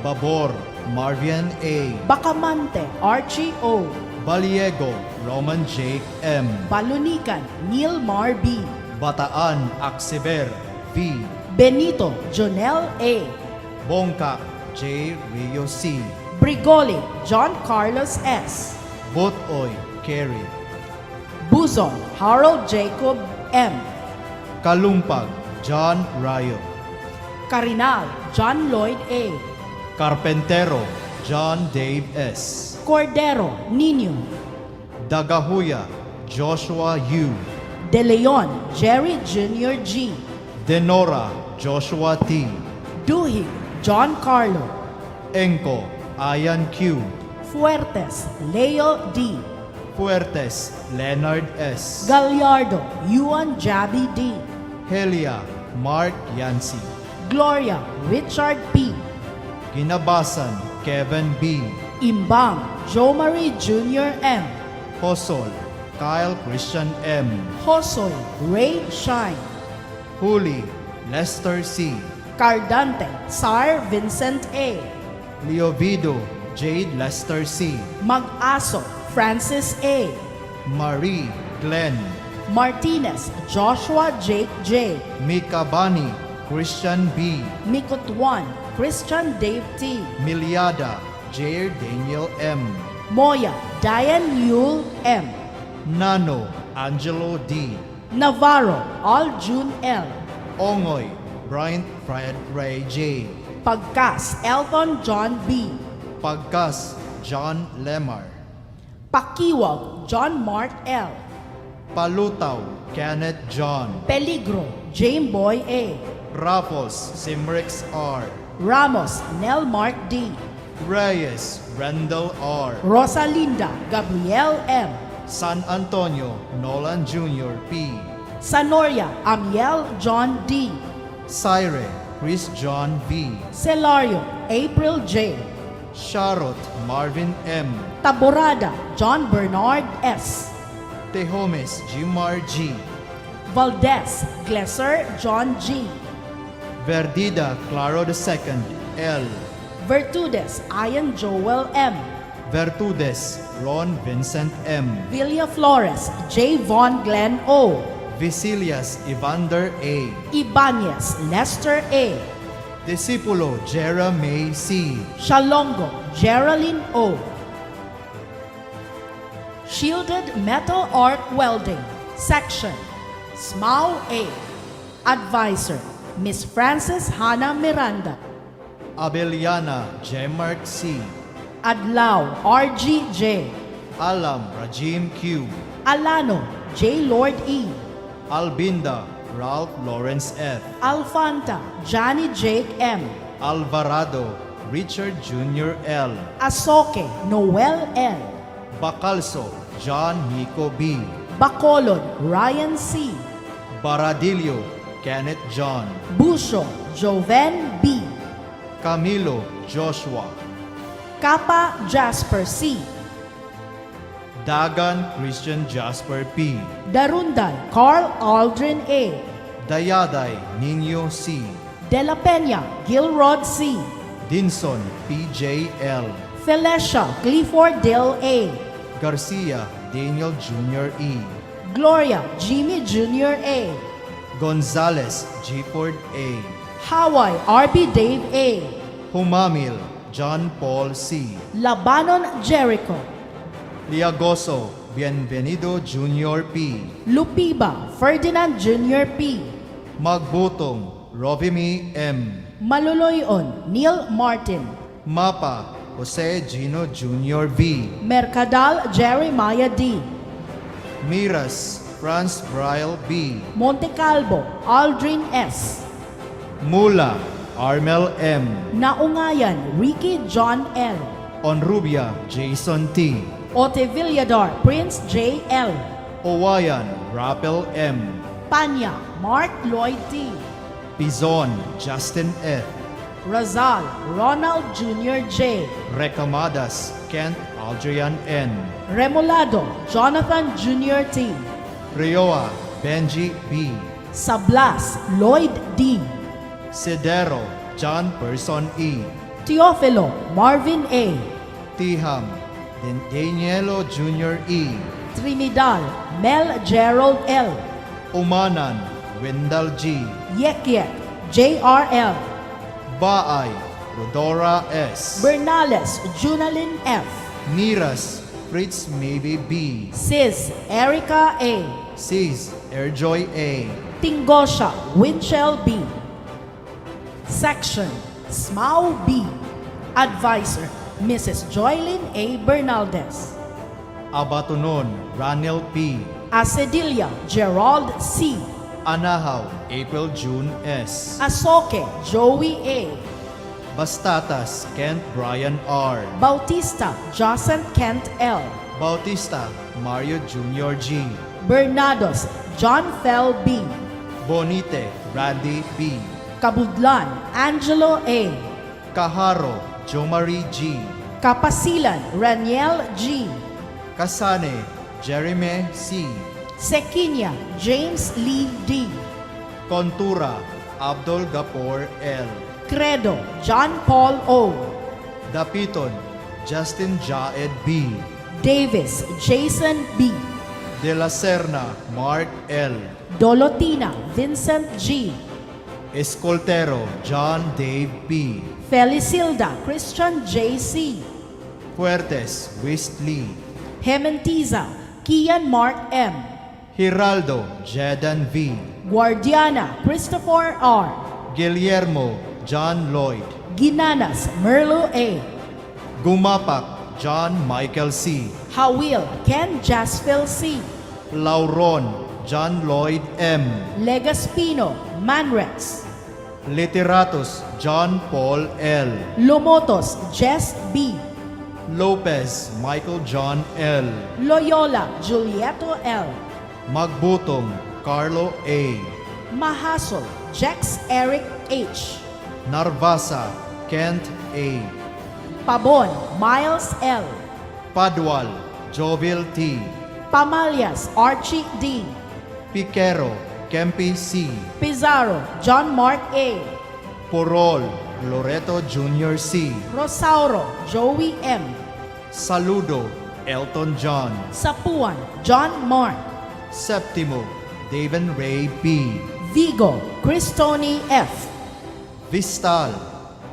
Babor, Marvian A. Bacamante, Archie O. Baliego, Roman Jake M. Balunican, Neil Mar B. Bataan, Aksiber V. Benito, Jonel A. Bongkak, J. Rio C. Brigoli, John Carlos S. Botoy, Kerry. Buzon, Harold Jacob M. Kalumpag, John Rayo. Carinal, John Lloyd A. Carpentero, John Dave S. Cordero, Nino. Dagahuya, Joshua U. De Leon, Jerry Jr. G. Denora, Joshua T. Duhig, John Carlo. Engko, Ayan Q. Fuertes, Leo D. Fuertes, Leonard S. Gallardo, Yuan Jabi D. Helia, Mark Yancy. Gloria, Richard P. Ginabasan, Kevin B. Imbang, Joe Marie Jr. M. Hosol, Kyle Christian M. Hosoy, Ray Shine. Huli, Lester C. Cardante, Sar Vincent A. Leovido, Jade Lester C. Mag-aso, Francis A. Marie, Glenn. Martinez, Joshua Jake J. Mikabani, Christian B. Mikutuan, Christian Dave T. Miliada, Jair Daniel M. Moya, Diane Yule M. Nano, Angelo D. Navarro, Aljun L. Ongoy, Bryant Fred Ray J. Pagkas, Elton John B. Pagkas, John Lemar. Pakiwag, John Mark L. Palutaw, Kenneth John. Peligro, Jane Boy A. Raffles, Simrix R. Ramos, Nel Mark D. Reyes, Randall R. Rosalinda, Gabriel M. San Antonio, Nolan Jr. P. Sanoria, Amiel John D. Syre, Chris John V. Celario, April J. Charot, Marvin M. Taborada, John Bernard S. Tejomes, Jimar G. Valdez, Glesser John G. Verdida, Claro II, L. Vertudes, Ian Joel M. Vertudes, Ron Vincent M. Villa Flores, J. Von Glenn O. Vicilias, Evander A. Ibanez, Lester A. Discipulo, Jera May C. Shalongo, Geraldine O. Shielded Metal Arc Welding, Section, Smau A. Advisor, Miss Frances Hannah Miranda. Abeliana, Jemark C. Adlaw, RG J. Alam, Rajim Q. Alano, J. Lord E. Albinda, Ralph Lawrence F. Alfanta, Johnny Jake M. Alvarado, Richard Jr. L. Asoke, Noel L. Bacalso, John Nico B. Bacolod, Ryan C. Baradillo, Kenneth John. Busho, Joven B. Camilo, Joshua. Kappa, Jasper C. Dagan, Christian Jasper P. Darunday, Carl Aldrin A. Dayaday, Nino C. De La Peña, Gilrod C. Dinson, PJ L. Felicia, Clifford Dale A. Garcia, Daniel Jr. E. Gloria, Jimmy Jr. A. Gonzales, Gifford A. Hawaii, RB Dave A. Humamil, John Paul C. Labanon, Jericho. Liagoso, Bienvenido Jr. P. Lupiba, Ferdinand Jr. P. Magbutong, Rovimi M. Maluloyon, Neil Martin. Mapa, Jose Gino Jr. V. Mercadal, Jeremiah D. Miras, Franz Braille B. Monte Calvo, Aldrin S. Mula, Armel M. Naungayan, Ricky John L. Onrubia, Jason T. Otevillador, Prince J. L. Owayan, Rappel M. Panya, Mark Lloyd T. Pizon, Justin F. Razal, Ronald Jr. J. Recamadas, Kent Aldrian N. Remolado, Jonathan Jr. T. Rioa, Benji B. Sablas, Lloyd D. Sidero, John Person E. Teofilo Marvin A. Tiham Danielo Jr. E. Trinidad Mel Gerald L. Umanan Wendell G. Yekyek JRL. Baay Rodora S. Bernales Junalyn F. Niras Fritz Maybe B. Sis Erica A. Sis Erjoy A. Tingosha Winchell B. Section Smau B. Advisor Mrs. Joylyn A. Bernaldez. Abatonon Ranel P. Acedilia Gerald C. Anahaw April June S. Asoke Joey A. Bastatas Kent Brian R. Bautista Jacent Kent L. Bautista Mario Jr. G. Bernados John Fell B. Bonite Randy B. Kabudlan Angelo A. Kaharo Jomari G. Kapasilan Raniel G. Kasane Jeremy C. Sekinya James Lee D. Kontura Abdul Gapor L. Credo John Paul O. Dapiton Justin Jaed B. Davis Jason B. De la Serna Mark L. Dolotina Vincent G. Escoltero John Dave B. Felicilda Christian J.C. Fuertes Wist Lee. Hementiza Kian Mark M. Hiraldo Jedan V. Guardiana Christopher R. Guillermo John Lloyd. Ginanas Merlo A. Gumapak John Michael C. Hawil Ken Jasfil C. Lauron John Lloyd M. Legaspino Manrex. Literatus John Paul L. Lomotos Jess B. Lopez Michael John L. Loyola Julieto L. Magbutong Carlo A. Mahasol Jex Eric H. Narvasa Kent A. Pabon Miles L. Padwal Jovil T. Pamalias Archie D. Piquero Kempi C. Pizarro John Mark A. Porol Loreto Jr. C. Rosauro Joey M. Saludo Elton John. Sapuan John Mark. Septimo Daven Ray B. Vigo Cristoni F. Vistal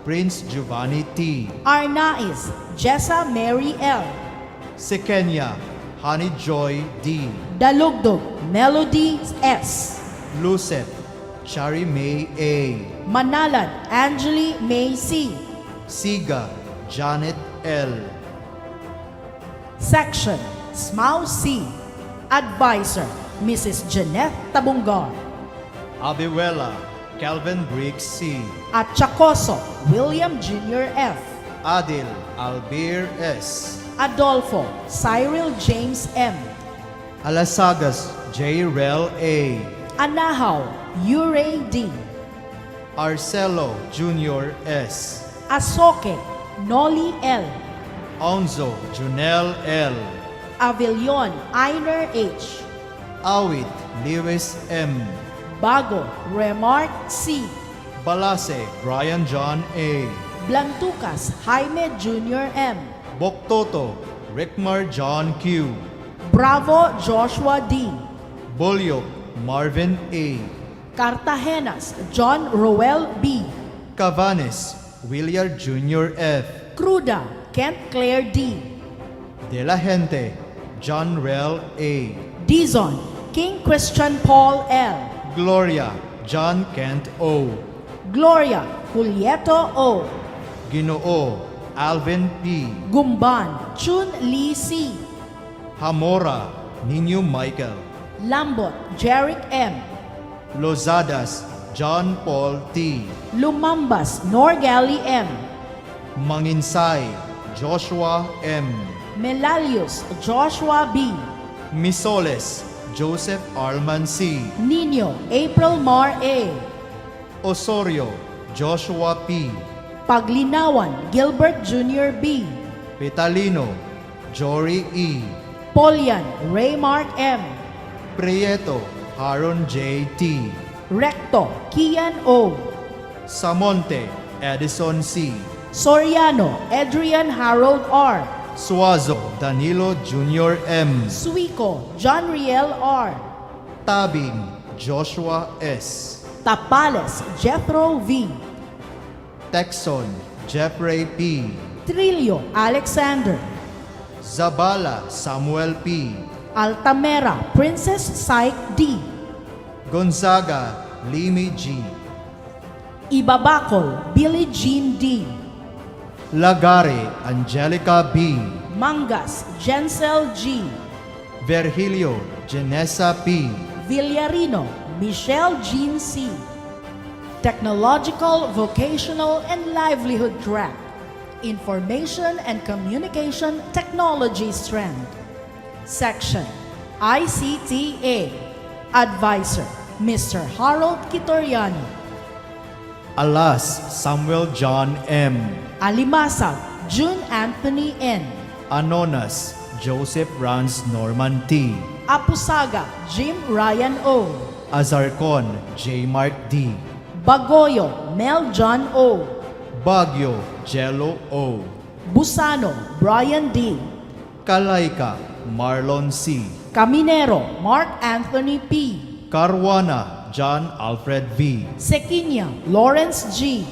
Prince Giovanni T. Arnaiz Jessa Mary L. Sekenya Honey Joy D. Dalugdog Melody S. Lucet Chari May A. Manalan Angeli May C. Siga Janet L. Section Smau C. Advisor Mrs. Jeanette Tabungar. Abiwela Calvin Briggs C. At Chacoso William Jr. F. Adil Albir S. Adolfo Cyril James M. Alasagas J. Rel A. Anahaw Uray D. Arcelo Jr. S. Asoke Noli L. Onzo Junel L. Avilion Einer H. Awit Lewis M. Bago Remark C. Balase Brian John A. Blantucas Jaime Jr. M. Boktoto Rickmar John Q. Bravo Joshua D. Bulyok Marvin A. Cartagenas John Roel B. Cavanes William Jr. F. Cruda Kent Claire D. De la Gente John Rel A. Dizon King Christian Paul L. Gloria John Kent O. Gloria Julieto O. Ginoo Alvin P. Gumban Chun Lee C. Hamora Nino Michael. Lambot Jeric M. Lozadas John Paul T. Lumambas Norgali M. Manginsay Joshua M. Melalius Joshua B. Misoles Joseph Arman C. Nino April Mar A. Osorio Joshua P. Paglinawan Gilbert Jr. B. Petalino Jory E. Polian Raymark M. Prieto Haron J. T. Recto Kian O. Samonte Edison C. Soriano, Adrian Harold R. Suazo, Danilo Jr. M. Suico, John Riel R. Tabing, Joshua S. Tapales, Jethro V. Texon, Jeffrey P. Trillo, Alexander. Zabala, Samuel P. Altamera, Princess Psyche D. Gonzaga, Limi G. Ibabacol, Billie Jean D. Lagare, Angelica B. Mangas, Jensel G. Virgilio, Janessa P. Villarino, Michelle Jean C. Technological, Vocational, and Livelihood Track. Information and Communication Technology Strand. Section ICTA. Advisor, Mr. Harold Kitoriani. Alas, Samuel John M. Alimasag, June Anthony N. Anonas, Joseph Rans Norman T. Apusaga, Jim Ryan O. Azarcon, J. Mark D. Bagoyo, Mel John O. Baguio, Jello O. Busano, Brian D. Kalayka, Marlon C. Caminero, Mark Anthony P. Caruana, John Alfred V. Sequinya, Lawrence G.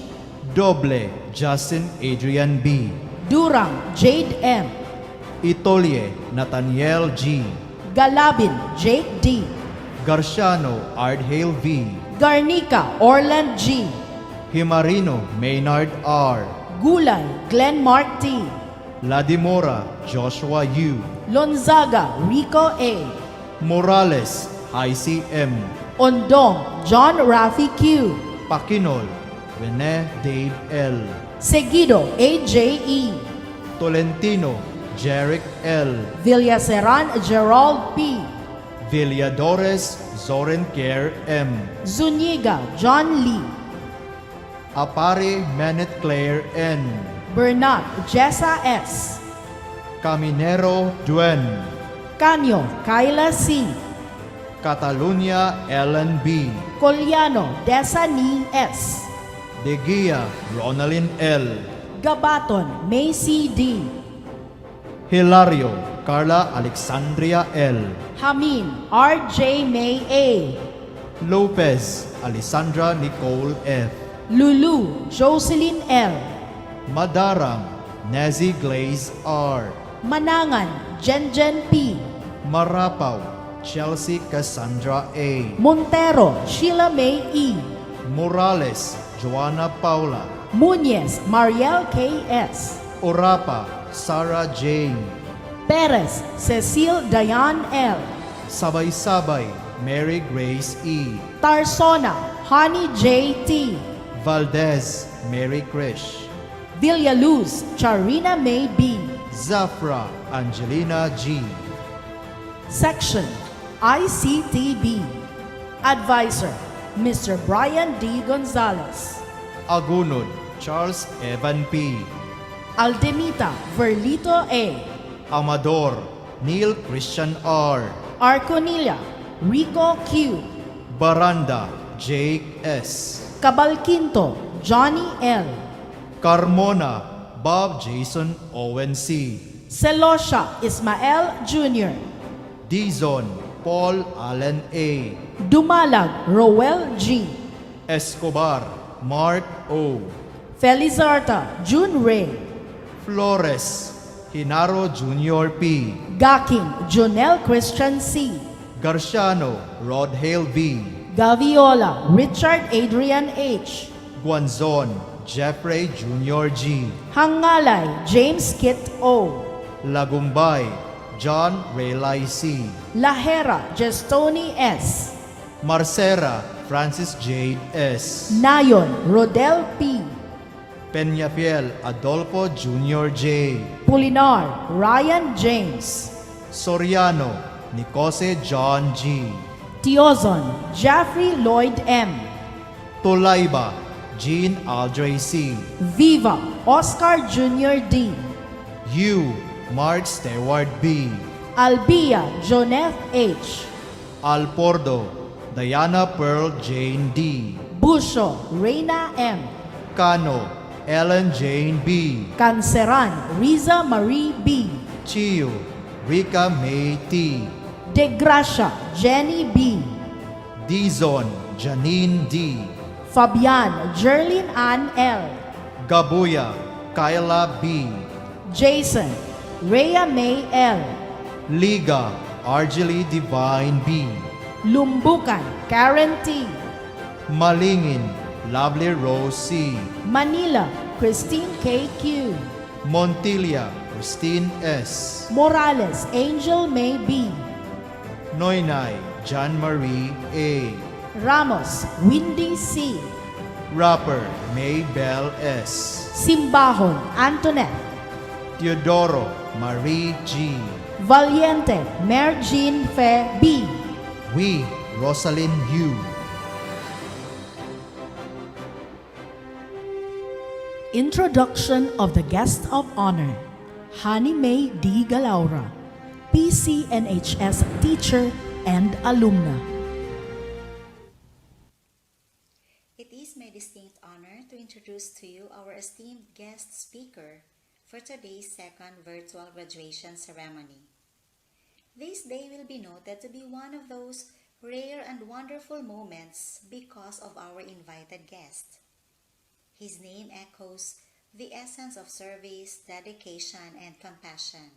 Doble, Justin Adrian B. Durang, Jade M. Itolye, Nathaniel G. Galabin, Jake D. Garciano, Ardhale V. Garnica, Orland G. Himarino, Maynard R. Gulay, Glenn Mark T. Ladimora, Joshua U. Lonzaga, Rico A. Morales, Heisi M. Ondong, John Rafi Q. Pakinol, Rene Dave L. Seguido, AJE. Tolentino, Jeric L. Villaseran, Gerald P. Villadores, Zoren Care M. Zuniga, John Lee. Apare, Manet Claire N. Bernat, Jessa S. Caminero, Duen. Canyo, Kyla C. Catalunya, Ellen B. Coliano, Desani S. De Gia, Ronaldin L. Gabaton, Macy D. Hilario, Carla Alexandria L. Hamin, RJ May A. Lopez, Alessandra Nicole F. Lulu, Jocelyn L. Madarang, Nazi Glaze R. Manangan, Jenjen P. Marapaw, Chelsea Cassandra A. Montero, Sheila May E. Morales, Joanna Paula. Muñez, Mariel K.S. Orapa, Sarah Jane. Perez, Cecile Diane L. Sabay-sabay, Mary Grace E. Tarsona, Honey J.T. Valdez, Mary Krish. Villaluz, Charina May B. Zafra, Angelina G. Section ICTB. Advisor, Mr. Brian D. Gonzalez. Agunod, Charles Evan P. Aldemita, Verlito A. Amador, Neil Christian R. Arconilla, Rico Q. Baranda, Jake S. Cabalquinto, Johnny L. Carmona, Bob Jason Owen C. Celosha, Ismael Jr. Dizon, Paul Allen A. Dumalag, Roel G. Escobar, Mark O. Felizarta, June Ray. Flores, Hinaro Jr. P. Gaking, Jonel Christian C. Garciano, Rodhale V. Gaviola, Richard Adrian H. Guanzon, Jeffrey Jr. G. Hangalay, James Kit O. Lagumbay, John Raylai C. Lahera, Gestoni S. Marcera, Francis Jade S. Nayon, Rodel P. Peñafiel, Adolfo Jr. J. Pulinar, Ryan James. Soriano, Nicose John G. Tiozon, Jeffrey Lloyd M. Tolayba, Jean Aldray C. Viva, Oscar Jr. D. Hugh, Mark Stewart B. Albia, Joneth H. Alpordo, Diana Pearl Jane D. Busho, Reina M. Cano, Ellen Jane B. Canceran, Riza Marie B. Chio, Rica May T. De Gracia, Jenny B. Dizon, Janine D. Fabian, Jerlyn Ann L. Gabuya, Kyla B. Jason, Rhea May L. Liga, Argely Divine B. Lumbukan, Karen T. Malingin, Lovely Rose C. Manila, Christine KQ. Montilla, Christine S. Morales, Angel May B. Noynay, John Marie A. Ramos, Windy C. Rapper, Maybell S. Simbahon, Antoinette. Teodoro, Marie G. Valiente, Mary Jean Fe B. We, Rosalind U. Introduction of the Guest of Honor, Hani May D. Galaura, PCNHS teacher and alumna. It is my distinct honor to introduce to you our esteemed guest speaker for today's second virtual graduation ceremony. This day will be noted to be one of those rare and wonderful moments because of our invited guest. His name echoes the essence of service, dedication, and compassion.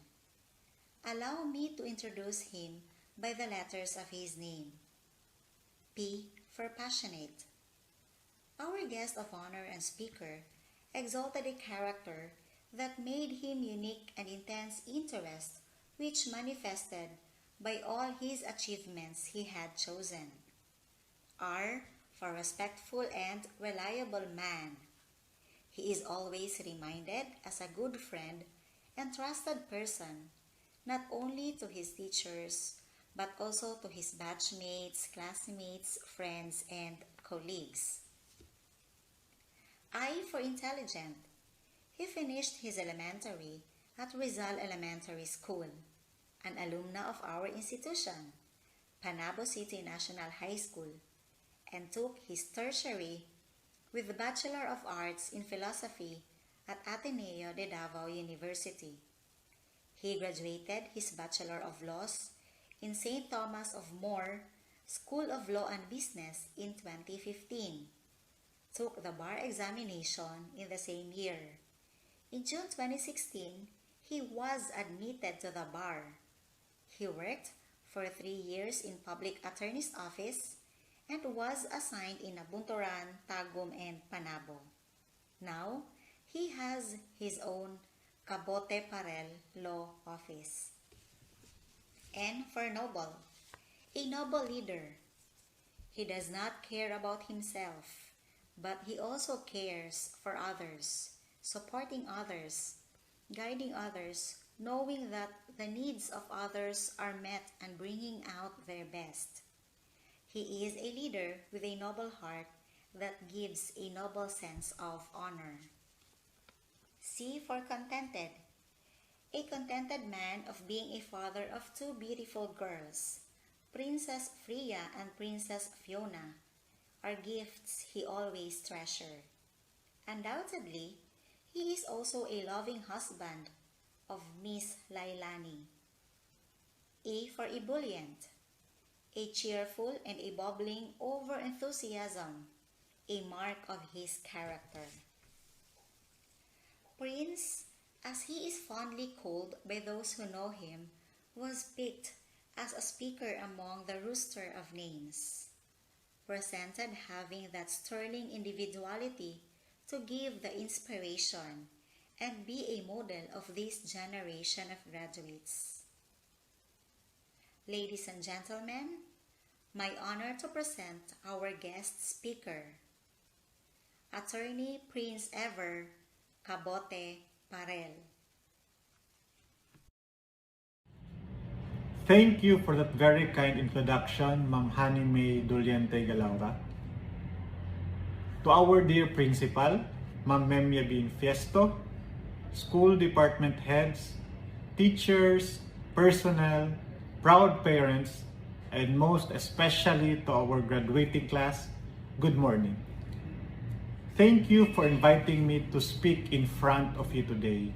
Allow me to introduce him by the letters of his name. P for passionate. Our guest of honor and speaker exalted a character that made him unique and intense interest, which manifested by all his achievements he had chosen. R for respectful and reliable man. He is always reminded as a good friend and trusted person, not only to his teachers, but also to his batchmates, classmates, friends, and colleagues. I for intelligent. He finished his elementary at Rizal Elementary School, an alumna of our institution, Panabo City National High School, and took his tertiary with the Bachelor of Arts in Philosophy at Ateneo de Davao University. He graduated his Bachelor of Laws in St. Thomas of More School of Law and Business in 2015. Took the bar examination in the same year. In June 2016, he was admitted to the bar. He worked for 3 years in Public Attorney's Office and was assigned in Nabunturan, Tagum, and Panabo. Now, he has his own Cabote Parel Law Office. N for noble. A noble leader. He does not care about himself, but he also cares for others, supporting others, guiding others, knowing that the needs of others are met and bringing out their best. He is a leader with a noble heart that gives a noble sense of honor. C for contented. A contented man of being a father of 2 beautiful girls, Princess Freya and Princess Fiona, are gifts he always treasured. Undoubtedly, he is also a loving husband of Miss Lailani. E for ebullient. A cheerful and a bubbling over-enthusiasm, a mark of his character. Prince, as he is fondly called by those who know him, was picked as a speaker among the roster of names, presented having that sterling individuality to give the inspiration and be a model of this generation of graduates. Ladies and gentlemen, my honor to present our guest speaker, Attorney Prince Ever Cabote Parel. Thank you for that very kind introduction, Ma'am Hani May Doliente Galaura. To our dear principal, Ma'am Memia Bin Fiesto, school department heads, teachers, personnel, proud parents, and most especially to our graduating class, good morning. thank you for inviting me to speak in front of you today.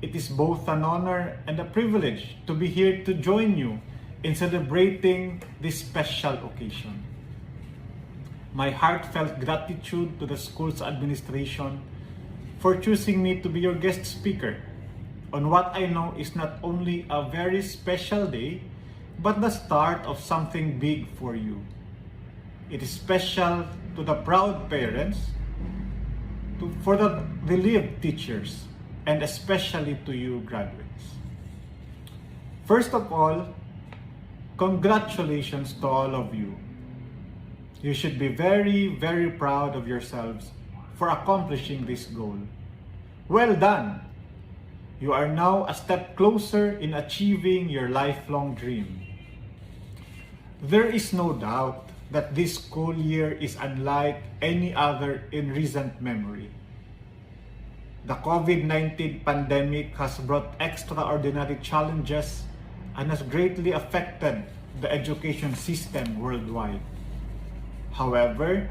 It is both an honor and a privilege to be here to join you in celebrating this special occasion. My heartfelt gratitude to the school's administration for choosing me to be your guest speaker on what I know is not only a very special day, but the start of something big for you. It is special to the proud parents, for the relieved teachers, and especially to you graduates. First of all, congratulations to all of you. You should be very, very proud of yourselves for accomplishing this goal. Well done! You are now a step closer in achieving your lifelong dream. There is no doubt that this school year is unlike any other in recent memory. The COVID-19 pandemic has brought extraordinary challenges and has greatly affected the education system worldwide. However,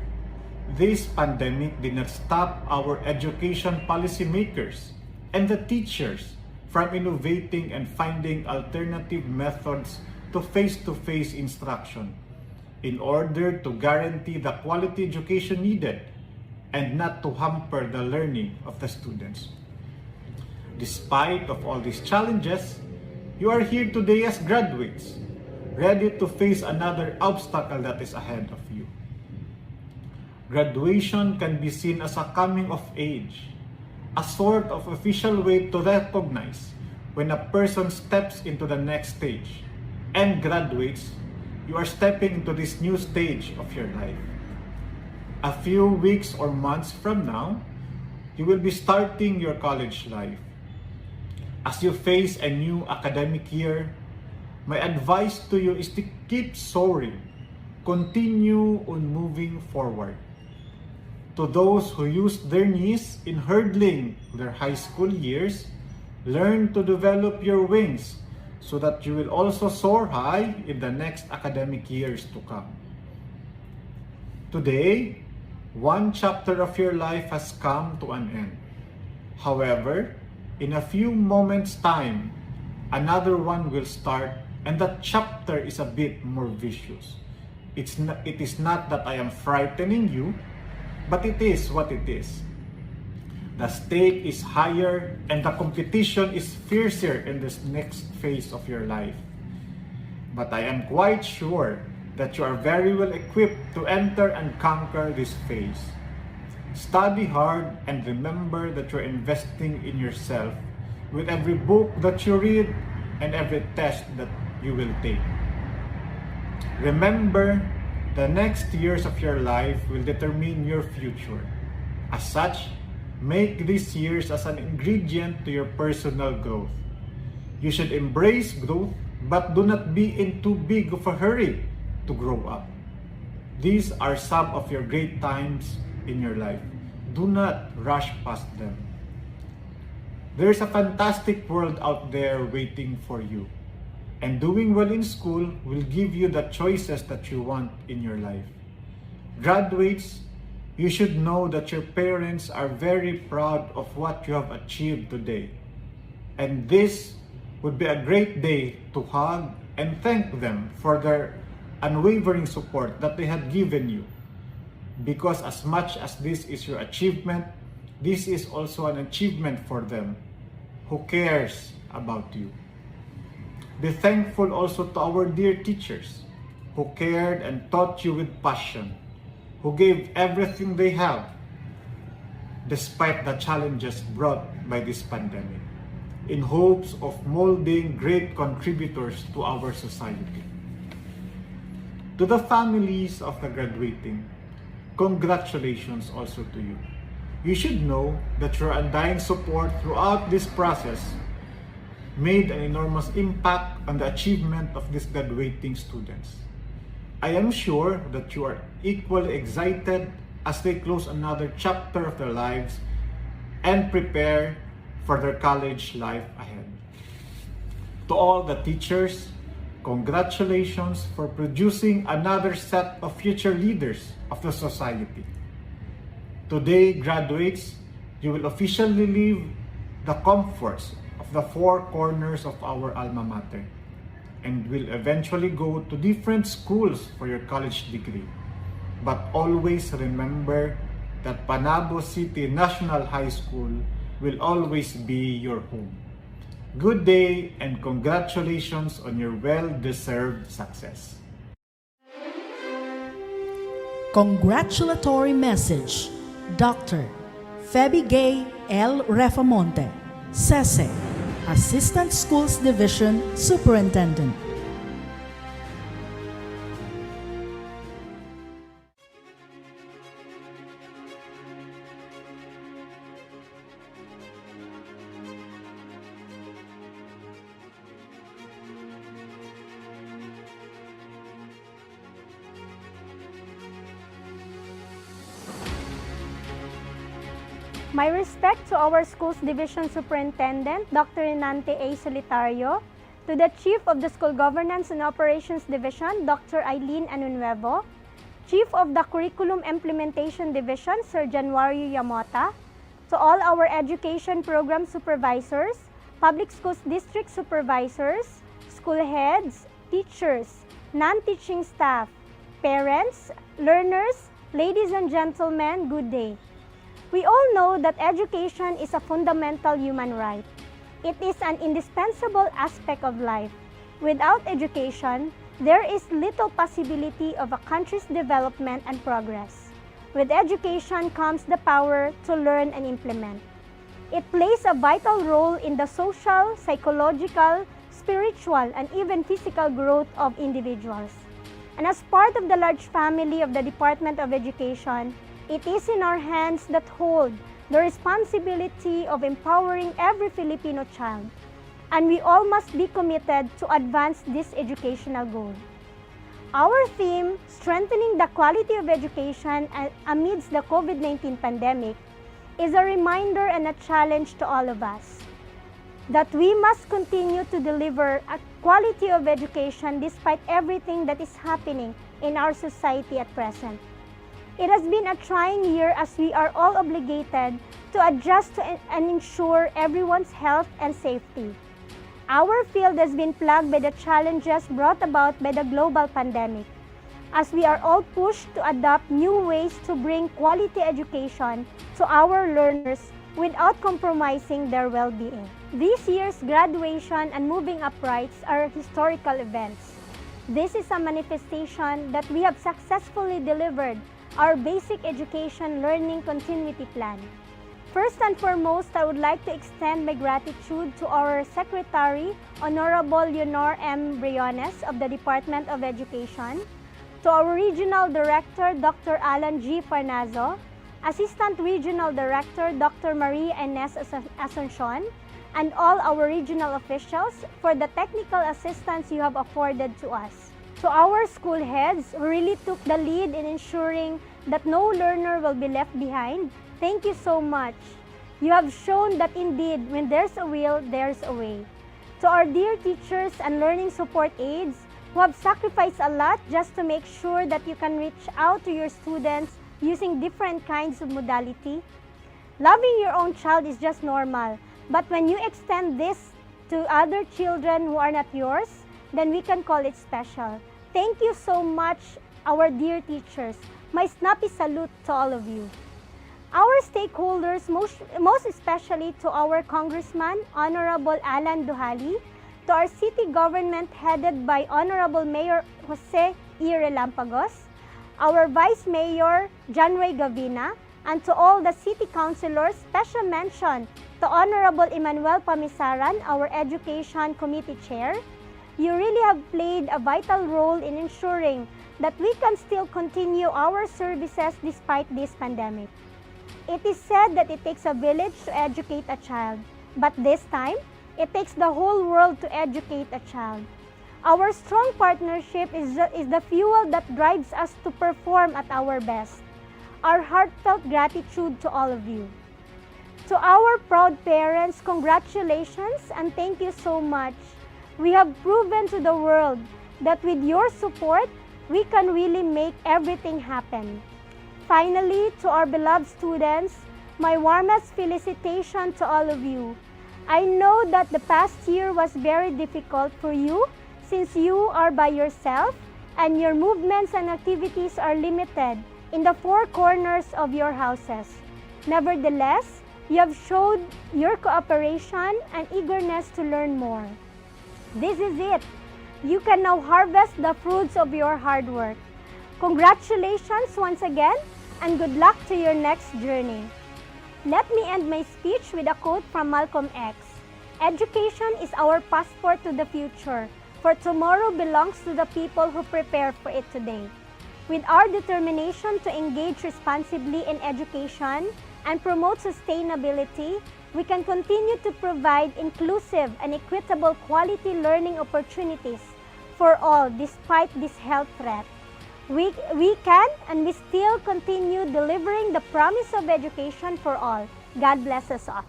this pandemic did not stop our education policymakers and the teachers from innovating and finding alternative methods to face-to-face instruction in order to guarantee the quality education needed and not to hamper the learning of the students. Despite of all these challenges, you are here today as graduates, ready to face another obstacle that is ahead of you. Graduation can be seen as a coming of age, a sort of official way to recognize when a person steps into the next stage and graduates. You are stepping into this new stage of your life. A few weeks or months from now, you will be starting your college life. As you face a new academic year, my advice to you is to keep soaring, continue on moving forward. To those who used their knees in hurdling their high school years, learn to develop your wings so that you will also soar high in the next academic years to come. Today, one chapter of your life has come to an end. However, in a few moments' time, another one will start, and that chapter is a bit more vicious. It is not that I am frightening you, but it is what it is. The stake is higher and the competition is fiercer in this next phase of your life. But I am quite sure that you are very well equipped to enter and conquer this phase. Study hard and remember that you're investing in yourself with every book that you read and every test that you will take. Remember, the next years of your life will determine your future. As such, make these years as an ingredient to your personal growth. You should embrace growth, but do not be in too big of a hurry to grow up. These are some of your great times in your life. Do not rush past them. There's a fantastic world out there waiting for you. And doing well in school will give you the choices that you want in your life. Graduates, you should know that your parents are very proud of what you have achieved today. And this would be a great day to hug and thank them for their unwavering support that they have given you. Because as much as this is your achievement, this is also an achievement for them who cares about you. Be thankful also to our dear teachers who cared and taught you with passion, who gave everything they have despite the challenges brought by this pandemic, in hopes of molding great contributors to our society. To the families of the graduating, congratulations also to you. You should know that your undying support throughout this process made an enormous impact on the achievement of these graduating students. I am sure that you are equally excited as they close another chapter of their lives and prepare for their college life ahead. To all the teachers, congratulations for producing another set of future leaders of the society. Today, graduates, you will officially leave the comforts of the four corners of our alma mater and will eventually go to different schools for your college degree. But always remember that Panabo City National High School will always be your home. Good day and congratulations on your well-deserved success. Congratulatory message, Dr. Feby Gay L. Refamonte, SESE, Assistant Schools Division Superintendent. My respect to our Schools Division Superintendent, Dr. Renante A. Solitario, to the Chief of the School Governance and Operations Division, Dr. Eileen Anunuevo, Chief of the Curriculum Implementation Division, Sir Januario Yamota, to all our education program supervisors, public schools district supervisors, school heads, teachers, non-teaching staff, parents, learners, ladies and gentlemen, good day. We all know that education is a fundamental human right. It is an indispensable aspect of life. Without education, there is little possibility of a country's development and progress. With education comes the power to learn and implement. It plays a vital role in the social, psychological, spiritual, and even physical growth of individuals. And as part of the large family of the Department of Education, it is in our hands that hold the responsibility of empowering every Filipino child, and we all must be committed to advance this educational goal. Our theme, Strengthening the Quality of Education Amidst the COVID-19 Pandemic, is a reminder and a challenge to all of us that we must continue to deliver a quality of education despite everything that is happening in our society at present. It has been a trying year as we are all obligated to adjust to and ensure everyone's health and safety. Our field has been plagued by the challenges brought about by the global pandemic, as we are all pushed to adopt new ways to bring quality education to our learners without compromising their well-being. This year's graduation and moving up rites are historical events. This is a manifestation that we have successfully delivered our basic education learning continuity plan. First and foremost, I would like to extend my gratitude to our Secretary, Honorable Leonor M. Briones of the Department of Education, to our Regional Director, Dr. Alan G. Farnazo, Assistant Regional Director, Dr. Maria Ines Asuncion, and all our regional officials for the technical assistance you have afforded to us. To our school heads who really took the lead in ensuring that no learner will be left behind, thank you so much. You have shown that indeed, when there's a will, there's a way. To our dear teachers and learning support aides who have sacrificed a lot just to make sure that you can reach out to your students using different kinds of modality. Loving your own child is just normal, but when you extend this to other children who are not yours, then we can call it special. Thank you so much, our dear teachers. My snappy salute to all of you. Our stakeholders, most especially to our Congressman, Honorable Alan Duhali, to our city government headed by Honorable Mayor Jose E. Relampagos, our Vice Mayor, John Ray Gavina, and to all the city councilors, special mention to Honorable Emmanuel Pamisaran, our Education Committee Chair. You really have played a vital role in ensuring that we can still continue our services despite this pandemic. It is said that it takes a village to educate a child, but this time, it takes the whole world to educate a child. Our strong partnership is the fuel that drives us to perform at our best. Our heartfelt gratitude to all of you. To our proud parents, congratulations and thank you so much. We have proven to the world that with your support, we can really make everything happen. Finally, to our beloved students, my warmest felicitation to all of you. I know that the past year was very difficult for you since you are by yourself and your movements and activities are limited in the four corners of your houses. Nevertheless, you have showed your cooperation and eagerness to learn more. This is it. You can now harvest the fruits of your hard work. Congratulations once again, and good luck to your next journey. Let me end my speech with a quote from Malcolm X. Education is our passport to the future, for tomorrow belongs to the people who prepare for it today. With our determination to engage responsibly in education and promote sustainability, we can continue to provide inclusive and equitable quality learning opportunities for all despite this health threat. We can and we still continue delivering the promise of education for all. God bless us all.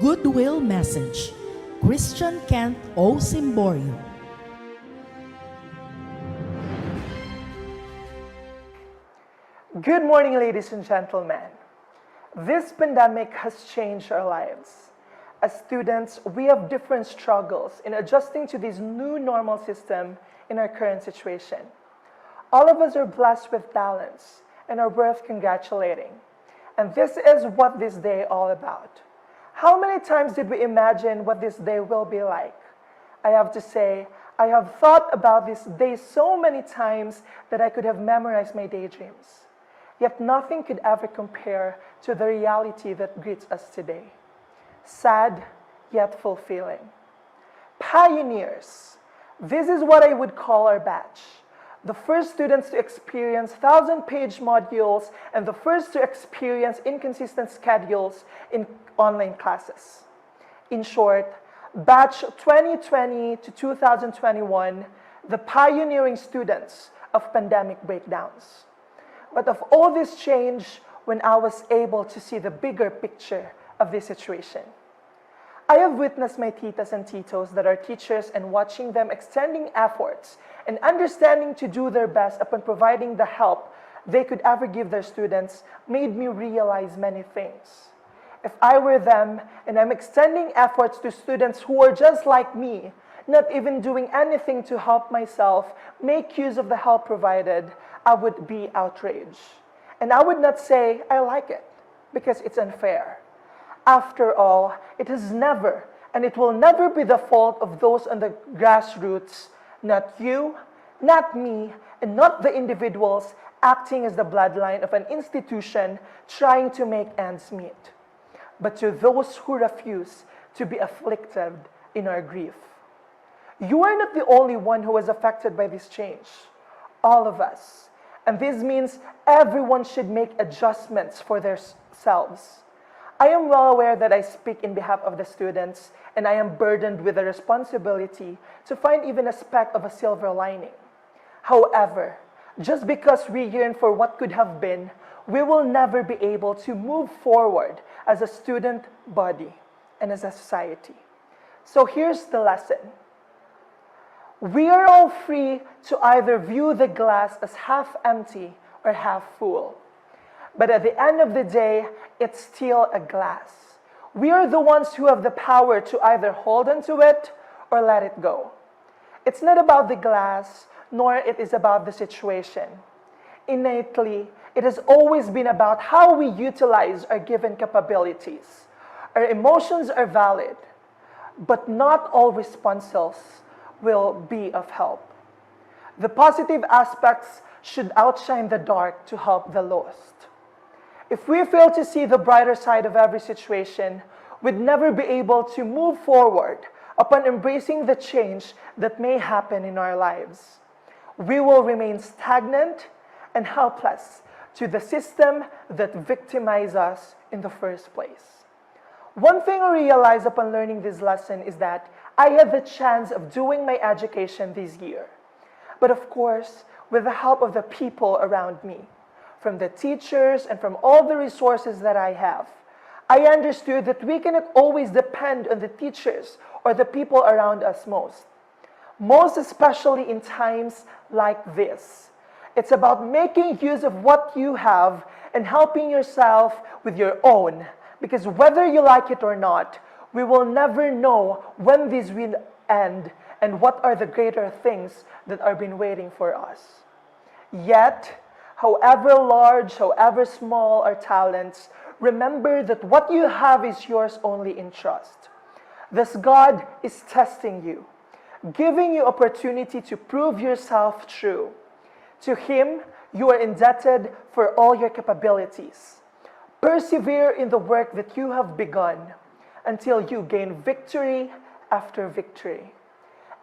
Goodwill Message, Christian Kent O. Simborio. Good morning, ladies and gentlemen. This pandemic has changed our lives. As students, we have different struggles in adjusting to this new normal system in our current situation. All of us are blessed with talents and are worth congratulating. And this is what this day all about. How many times did we imagine what this day will be like? I have to say, I have thought about this day so many times that I could have memorized my daydreams. Yet nothing could ever compare to the reality that greets us today. Sad, yet fulfilling. Pioneers. This is what I would call our batch. The first students to experience 1,000-page modules and the first to experience inconsistent schedules in online classes. In short, batch 2020 to 2021, the pioneering students of pandemic breakdowns. But of all this change, when I was able to see the bigger picture of this situation. I have witnessed my titas and titos that are teachers and watching them extending efforts and understanding to do their best upon providing the help they could ever give their students made me realize many things. If I were them and I'm extending efforts to students who are just like me, not even doing anything to help myself make use of the help provided, I would be outraged. And I would not say I like it because it's unfair. After all, it is never and it will never be the fault of those on the grassroots, not you, not me, and not the individuals acting as the bloodline of an institution trying to make ends meet, but to those who refuse to be afflicted in our grief. You are not the only one who was affected by this change. All of us. And this means everyone should make adjustments for themselves. I am well aware that I speak in behalf of the students, and I am burdened with the responsibility to find even a speck of a silver lining. However, just because we yearn for what could have been, we will never be able to move forward as a student body and as a society. So here's the lesson. We are all free to either view the glass as half empty or half full. But at the end of the day, it's still a glass. We are the ones who have the power to either hold onto it or let it go. It's not about the glass, nor it is about the situation. Innately, it has always been about how we utilize our given capabilities. Our emotions are valid, but not all responses will be of help. The positive aspects should outshine the dark to help the lost. If we fail to see the brighter side of every situation, we'd never be able to move forward upon embracing the change that may happen in our lives. We will remain stagnant and helpless to the system that victimized us in the first place. One thing I realized upon learning this lesson is that I had the chance of doing my education this year. But of course, with the help of the people around me, from the teachers and from all the resources that I have, I understood that we cannot always depend on the teachers or the people around us most especially in times like this. It's about making use of what you have and helping yourself with your own, because whether you like it or not, we will never know when this will end and what are the greater things that are been waiting for us. Yet, however large, however small our talents, remember that what you have is yours only in trust. Thus, God is testing you, giving you opportunity to prove yourself true. To Him, you are indebted for all your capabilities. Persevere in the work that you have begun until you gain victory after victory.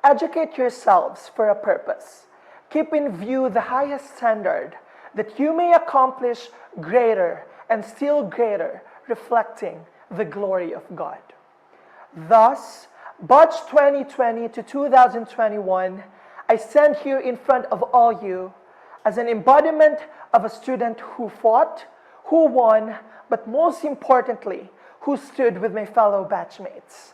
Educate yourselves for a purpose. Keep in view the highest standard that you may accomplish greater and still greater, reflecting the glory of God. Thus, Batch 2020 to 2021, I stand here in front of all you as an embodiment of a student who fought, who won, but most importantly, who stood with my fellow batchmates.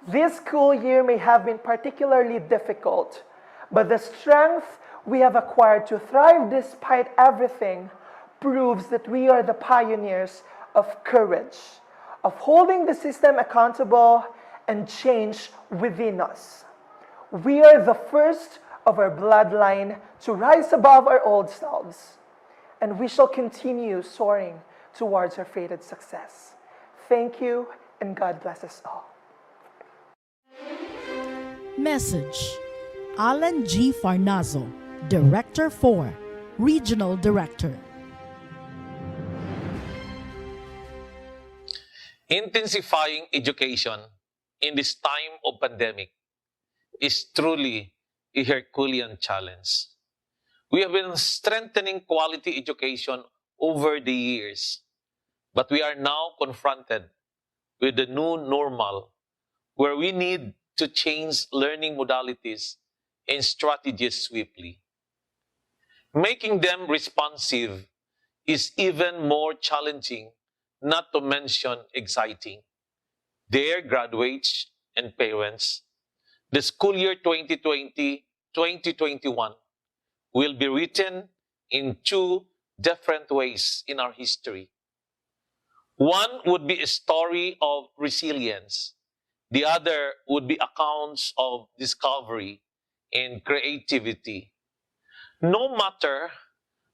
This school year may have been particularly difficult, but the strength we have acquired to thrive despite everything proves that we are the pioneers of courage, of holding the system accountable and change within us. We are the first of our bloodline to rise above our old selves, and we shall continue soaring towards our fated success. Thank you, and God bless us all. Message: Alan G. Farnazo, Director 4, Regional Director. Intensifying education in this time of pandemic is truly a Herculean challenge. We have been strengthening quality education over the years, but we are now confronted with the new normal where we need to change learning modalities and strategies swiftly. Making them responsive is even more challenging, not to mention exciting. Dear graduates and parents, the school year 2020-2021 will be written in two different ways in our history. One would be a story of resilience. The other would be accounts of discovery and creativity. No matter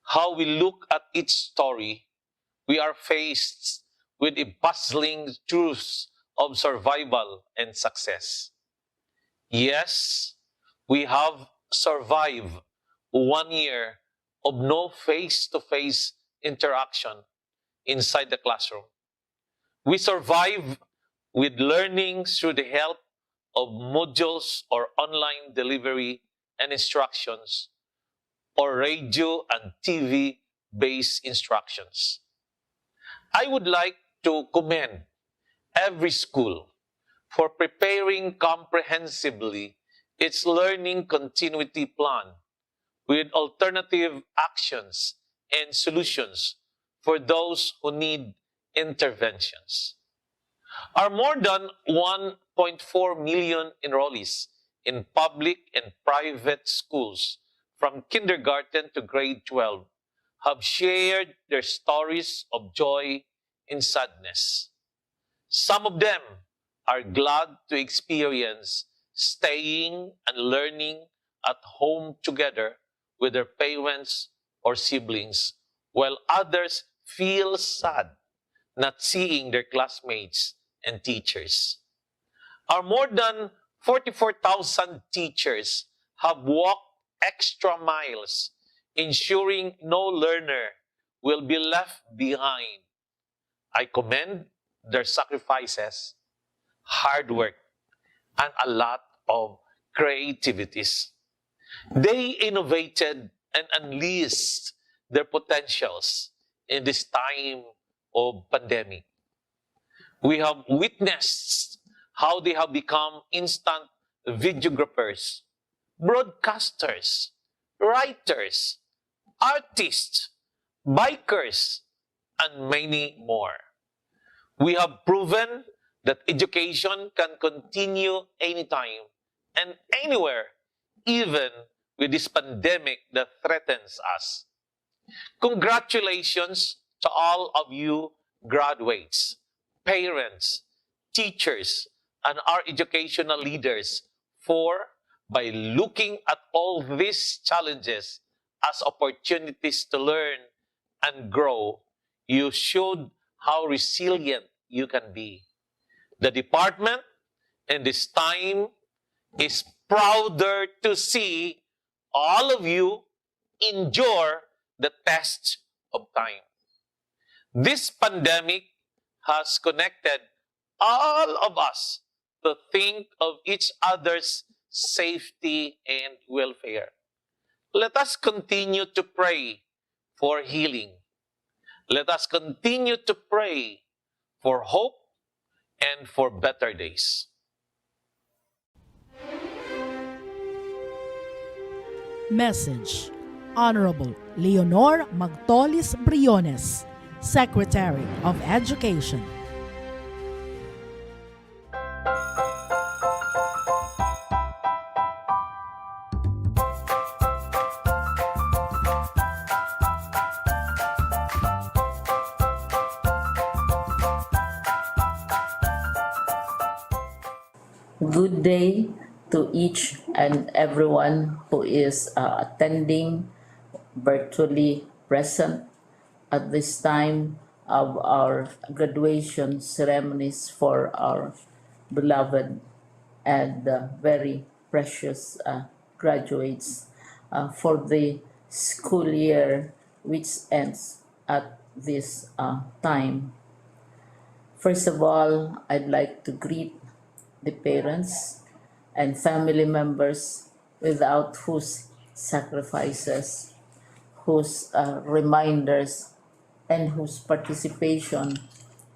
how we look at each story, we are faced with a puzzling truth of survival and success. Yes, we have survived 1 year of no face-to-face interaction inside the classroom. We survive with learning through the help of modules or online delivery and instructions, or radio and TV-based instructions. I would like to commend every school for preparing comprehensively its learning continuity plan with alternative actions and solutions for those who need interventions. Our more than 1.4 million enrollees in public and private schools from kindergarten to grade 12 have shared their stories of joy and sadness. Some of them are glad to experience staying and learning at home together with their parents or siblings, while others feel sad not seeing their classmates and teachers. Our more than 44,000 teachers have walked extra miles, ensuring no learner will be left behind. I commend their sacrifices, hard work, and a lot of creativities. They innovated and unleashed their potentials in this time of pandemic. We have witnessed how they have become instant videographers, broadcasters, writers, artists, bikers, and many more. We have proven that education can continue anytime and anywhere, even with this pandemic that threatens us. Congratulations to all of you graduates, parents, teachers, and our educational leaders for, by looking at all these challenges as opportunities to learn and grow, you showed how resilient you can be. The department in this time is prouder to see all of you endure the test of time. This pandemic has connected all of us to think of each other's safety and welfare. Let us continue to pray for healing. Let us continue to pray for hope and for better days. Message: Honorable Leonor Magtolis Briones, Secretary of Education. Good day to each and everyone who is attending virtually present at this time of our graduation ceremonies for our beloved and very precious graduates for the school year which ends at this time. First of all, I'd like to greet the parents and family members without whose sacrifices, whose reminders, and whose participation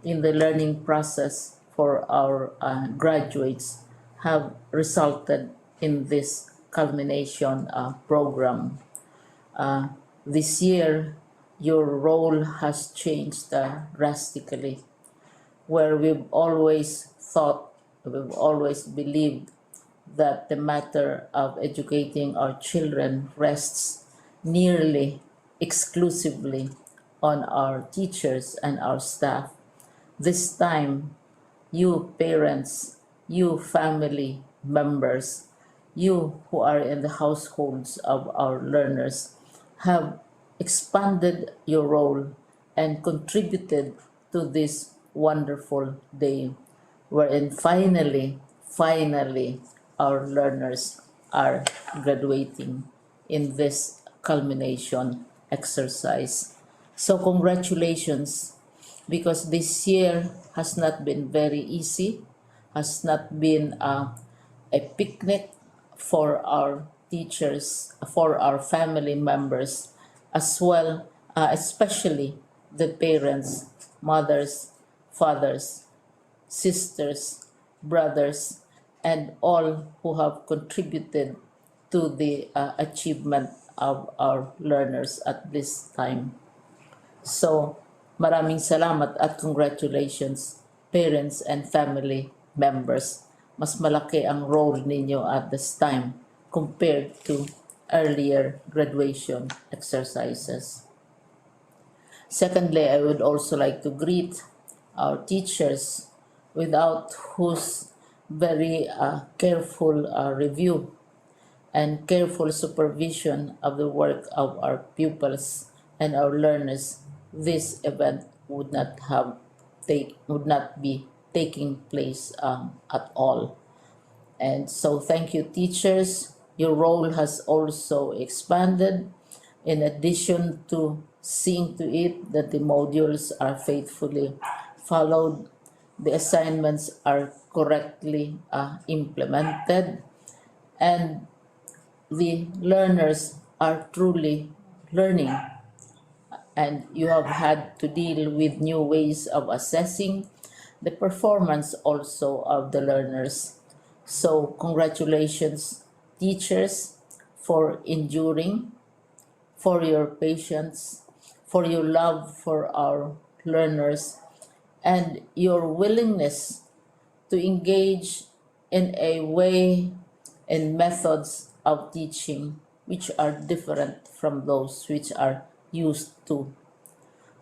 in the learning process for our graduates have resulted in this culmination program. This year, your role has changed drastically, where we've always believed that the matter of educating our children rests nearly exclusively on our teachers and our staff. This time, you parents, you family members, you who are in the households of our learners have expanded your role and contributed to this wonderful day, wherein finally, our learners are graduating in this culmination exercise. So congratulations, because this year has not been very easy, has not been a picnic for our teachers, for our family members, as well, especially the parents, mothers, fathers, sisters, brothers, and all who have contributed to the achievement of our learners at this time. So, maraming salamat at congratulations, parents and family members. Mas malaki ang role ninyo at this time compared to earlier graduation exercises. Secondly, I would also like to greet our teachers, without whose very careful review and careful supervision of the work of our pupils and our learners, this event would not be taking place at all. And so thank you, teachers. Your role has also expanded, in addition to seeing to it that the modules are faithfully followed, the assignments are correctly implemented, and the learners are truly learning. And you have had to deal with new ways of assessing the performance also of the learners. So congratulations, teachers, for enduring, for your patience, for your love for our learners, and your willingness to engage in a way and methods of teaching which are different from those which are used to.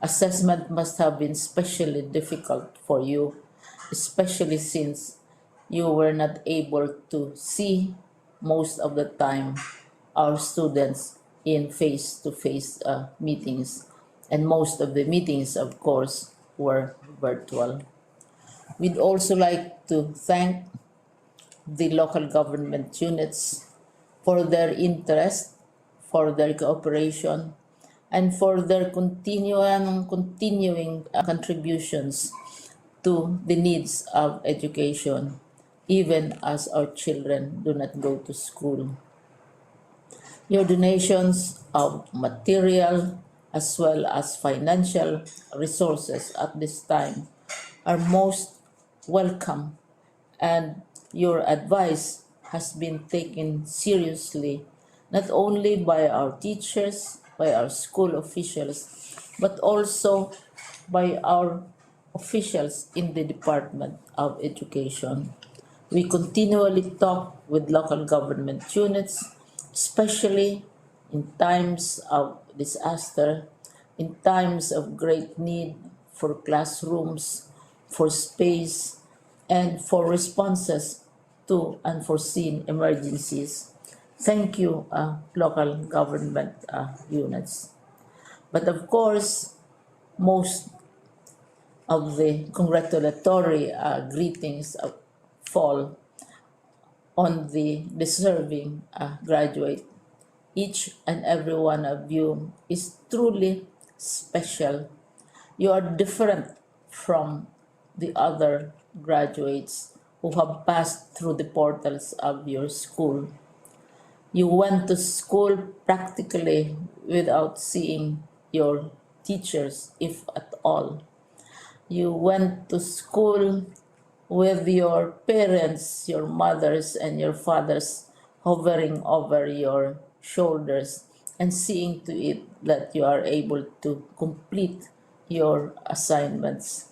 Assessment must have been especially difficult for you, especially since you were not able to see most of the time our students in face-to-face meetings, and most of the meetings, of course, were virtual. We'd also like to thank the local government units for their interest, for their cooperation, and for their continuing contributions to the needs of education, even as our children do not go to school. Your donations of material as well as financial resources at this time are most welcome, and your advice has been taken seriously not only by our teachers, by our school officials, but also by our officials in the Department of Education. We continually talk with local government units, especially in times of disaster, in times of great need for classrooms, for space, and for responses to unforeseen emergencies. Thank you, local government units. But of course, most of the congratulatory greetings fall on the deserving graduate. Each and every one of you is truly special. You are different from the other graduates who have passed through the portals of your school. You went to school practically without seeing your teachers, if at all. You went to school with your parents, your mothers, and your fathers hovering over your shoulders and seeing to it that you are able to complete your assignments.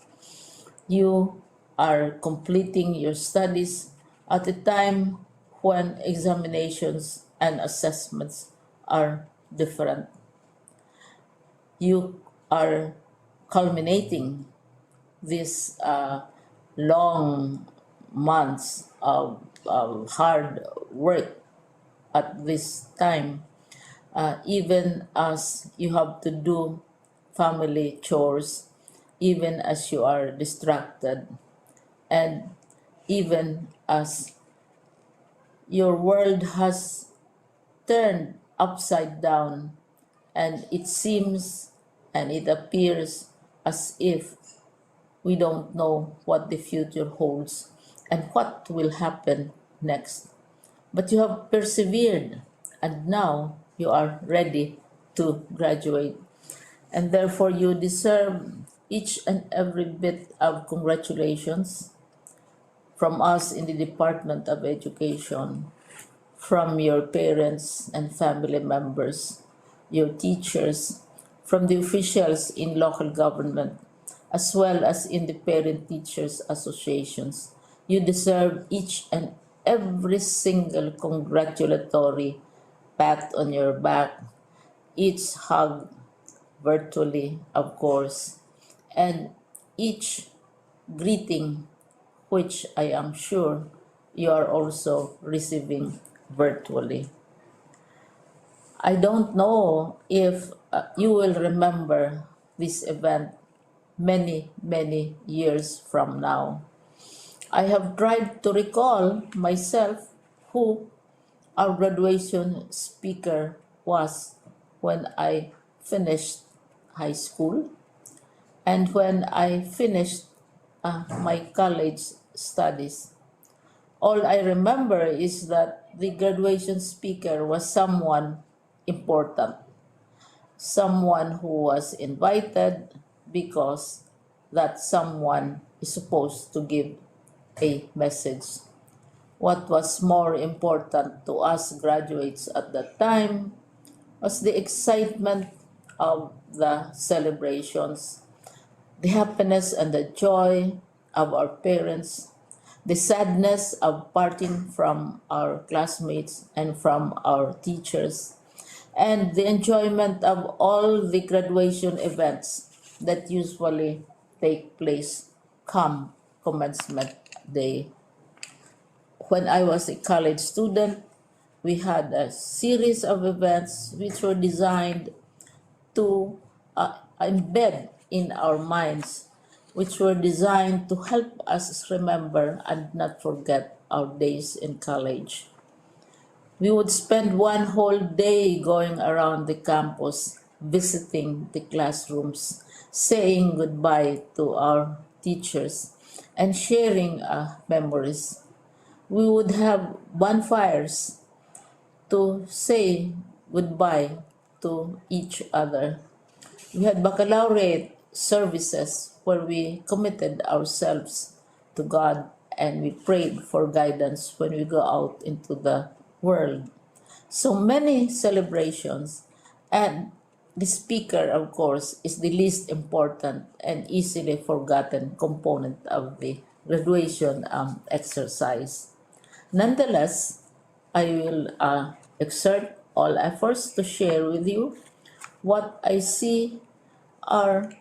You are completing your studies at a time when examinations and assessments are different. You are culminating these long months of hard work at this time, even as you have to do family chores, even as you are distracted, and even as your world has turned upside down, and it seems and it appears as if we don't know what the future holds and what will happen next. But you have persevered, and now you are ready to graduate. And therefore, you deserve each and every bit of congratulations from us in the Department of Education, from your parents and family members, your teachers, from the officials in local government, as well as in the parent teachers associations. You deserve each and every single congratulatory pat on your back, each hug virtually, of course, and each greeting, which I am sure you are also receiving virtually. I don't know if you will remember this event many years from now. I have tried to recall myself who our graduation speaker was when I finished high school and when I finished my college studies. All I remember is that the graduation speaker was someone important, someone who was invited because that someone is supposed to give a message. What was more important to us graduates at that time was the excitement of the celebrations, the happiness and the joy of our parents, the sadness of parting from our classmates and from our teachers, and the enjoyment of all the graduation events that usually take place come commencement day. When I was a college student, we had a series of events which were designed to embed in our minds, which were designed to help us remember and not forget our days in college. We would spend one whole day going around the campus, visiting the classrooms, saying goodbye to our teachers, and sharing memories. We would have bonfires to say goodbye to each other. We had baccalaureate services where we committed ourselves to God and we prayed for guidance when we go out into the world. So many celebrations, and the speaker, of course, is the least important and easily forgotten component of the graduation exercise. Nonetheless, I will exert all efforts to share with you what I see are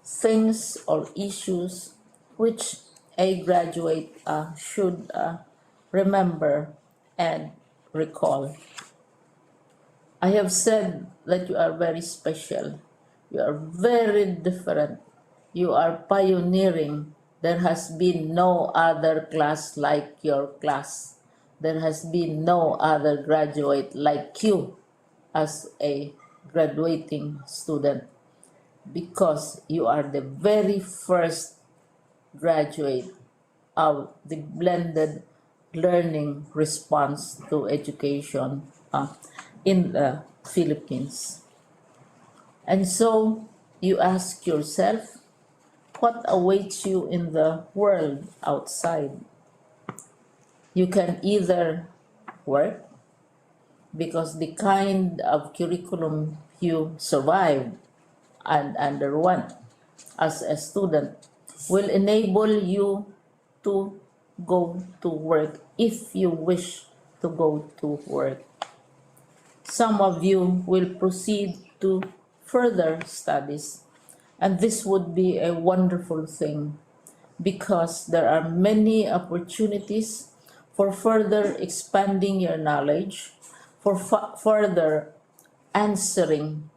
things or issues which a graduate should remember and recall. I have said that you are very special. You are very different. You are pioneering. There has been no other class like your class. There has been no other graduate like you as a graduating student, because you are the very first graduate of the blended learning response to education in the Philippines. And so you ask yourself, what awaits you in the world outside? You can either work, because the kind of curriculum you survived and underwent as a student will enable you to go to work if you wish to go to work. Some of you will proceed to further studies, and this would be a wonderful thing because there are many opportunities for further expanding your knowledge, for further answering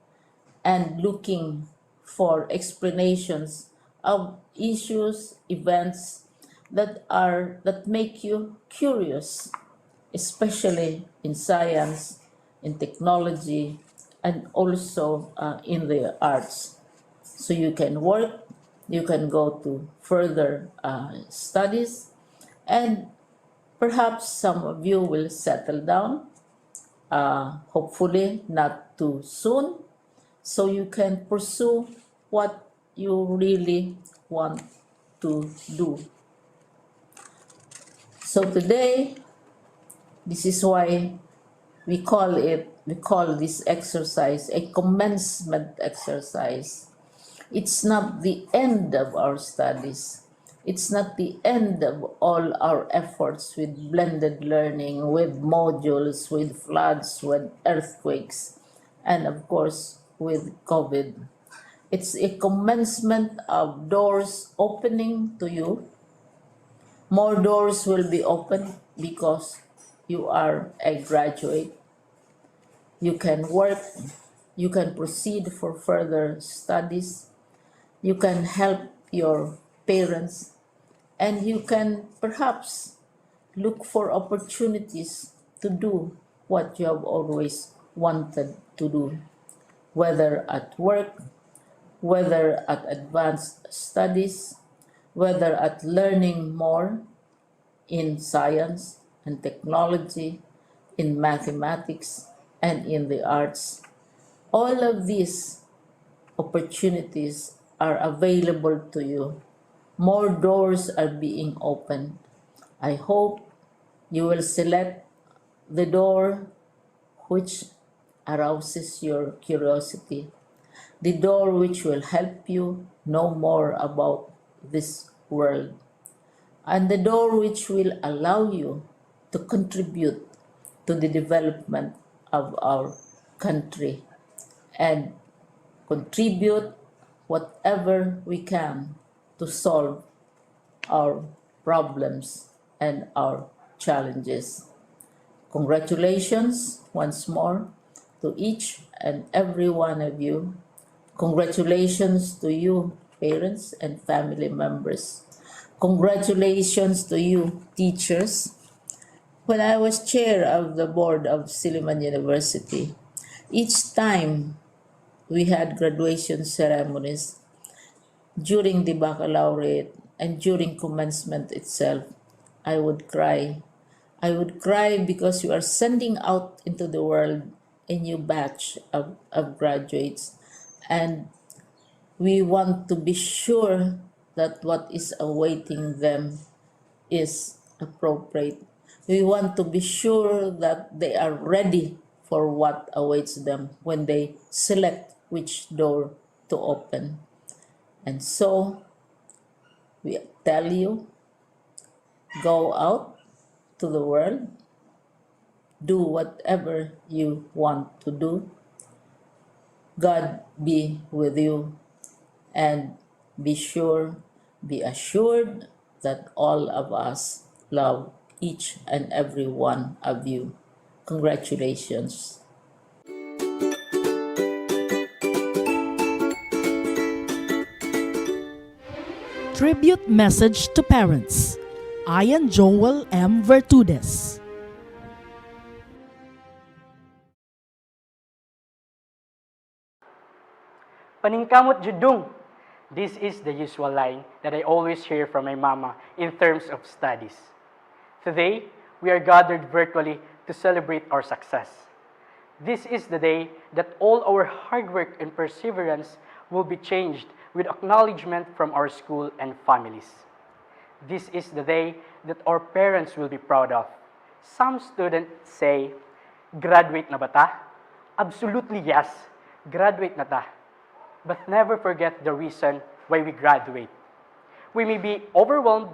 and looking for explanations of issues, events that make you curious, especially in science, in technology, and also in the arts. So you can work, you can go to further studies, and perhaps some of you will settle down, hopefully not too soon, so you can pursue what you really want to do. So today, this is why we call this exercise a commencement exercise. It's not the end of our studies. It's not the end of all our efforts with blended learning, with modules, with floods, with earthquakes, and of course with COVID. It's a commencement of doors opening to you. More doors will be opened because you are a graduate. You can work, you can proceed for further studies, you can help your parents, and you can perhaps look for opportunities to do what you have always wanted to do, whether at work, whether at advanced studies, whether at learning more in science and technology, in mathematics, and in the arts. All of these opportunities are available to you More doors are being opened. I hope you will select the door which arouses your curiosity, the door which will help you know more about this world, and the door which will allow you to contribute to the development of our country and contribute whatever we can to solve our problems and our challenges. Congratulations once more to each and every one of you. Congratulations to you, parents and family members. Congratulations to you, teachers. When I was chair of the board of Silliman University, each time we had graduation ceremonies during the baccalaureate and during commencement itself, I would cry. I would cry because you are sending out into the world a new batch of graduates, and we want to be sure that what is awaiting them is appropriate. We want to be sure that they are ready for what awaits them when they select which door to open. And so we tell you, go out to the world, do whatever you want to do. God be with you, and be assured that all of us love each and every one of you. Congratulations. Tribute message to parents. Ian Joel M. Vertudes. Paningkamot judung. This is the usual line that I always hear from my mama in terms of studies. Today, we are gathered virtually to celebrate our success. This is the day that all our hard work and perseverance will be changed with acknowledgement from our school and families. This is the day that our parents will be proud of. Some students say, graduate na ba ta? Absolutely yes, graduate na ta. But never forget the reason why we graduate. We may be overwhelmed,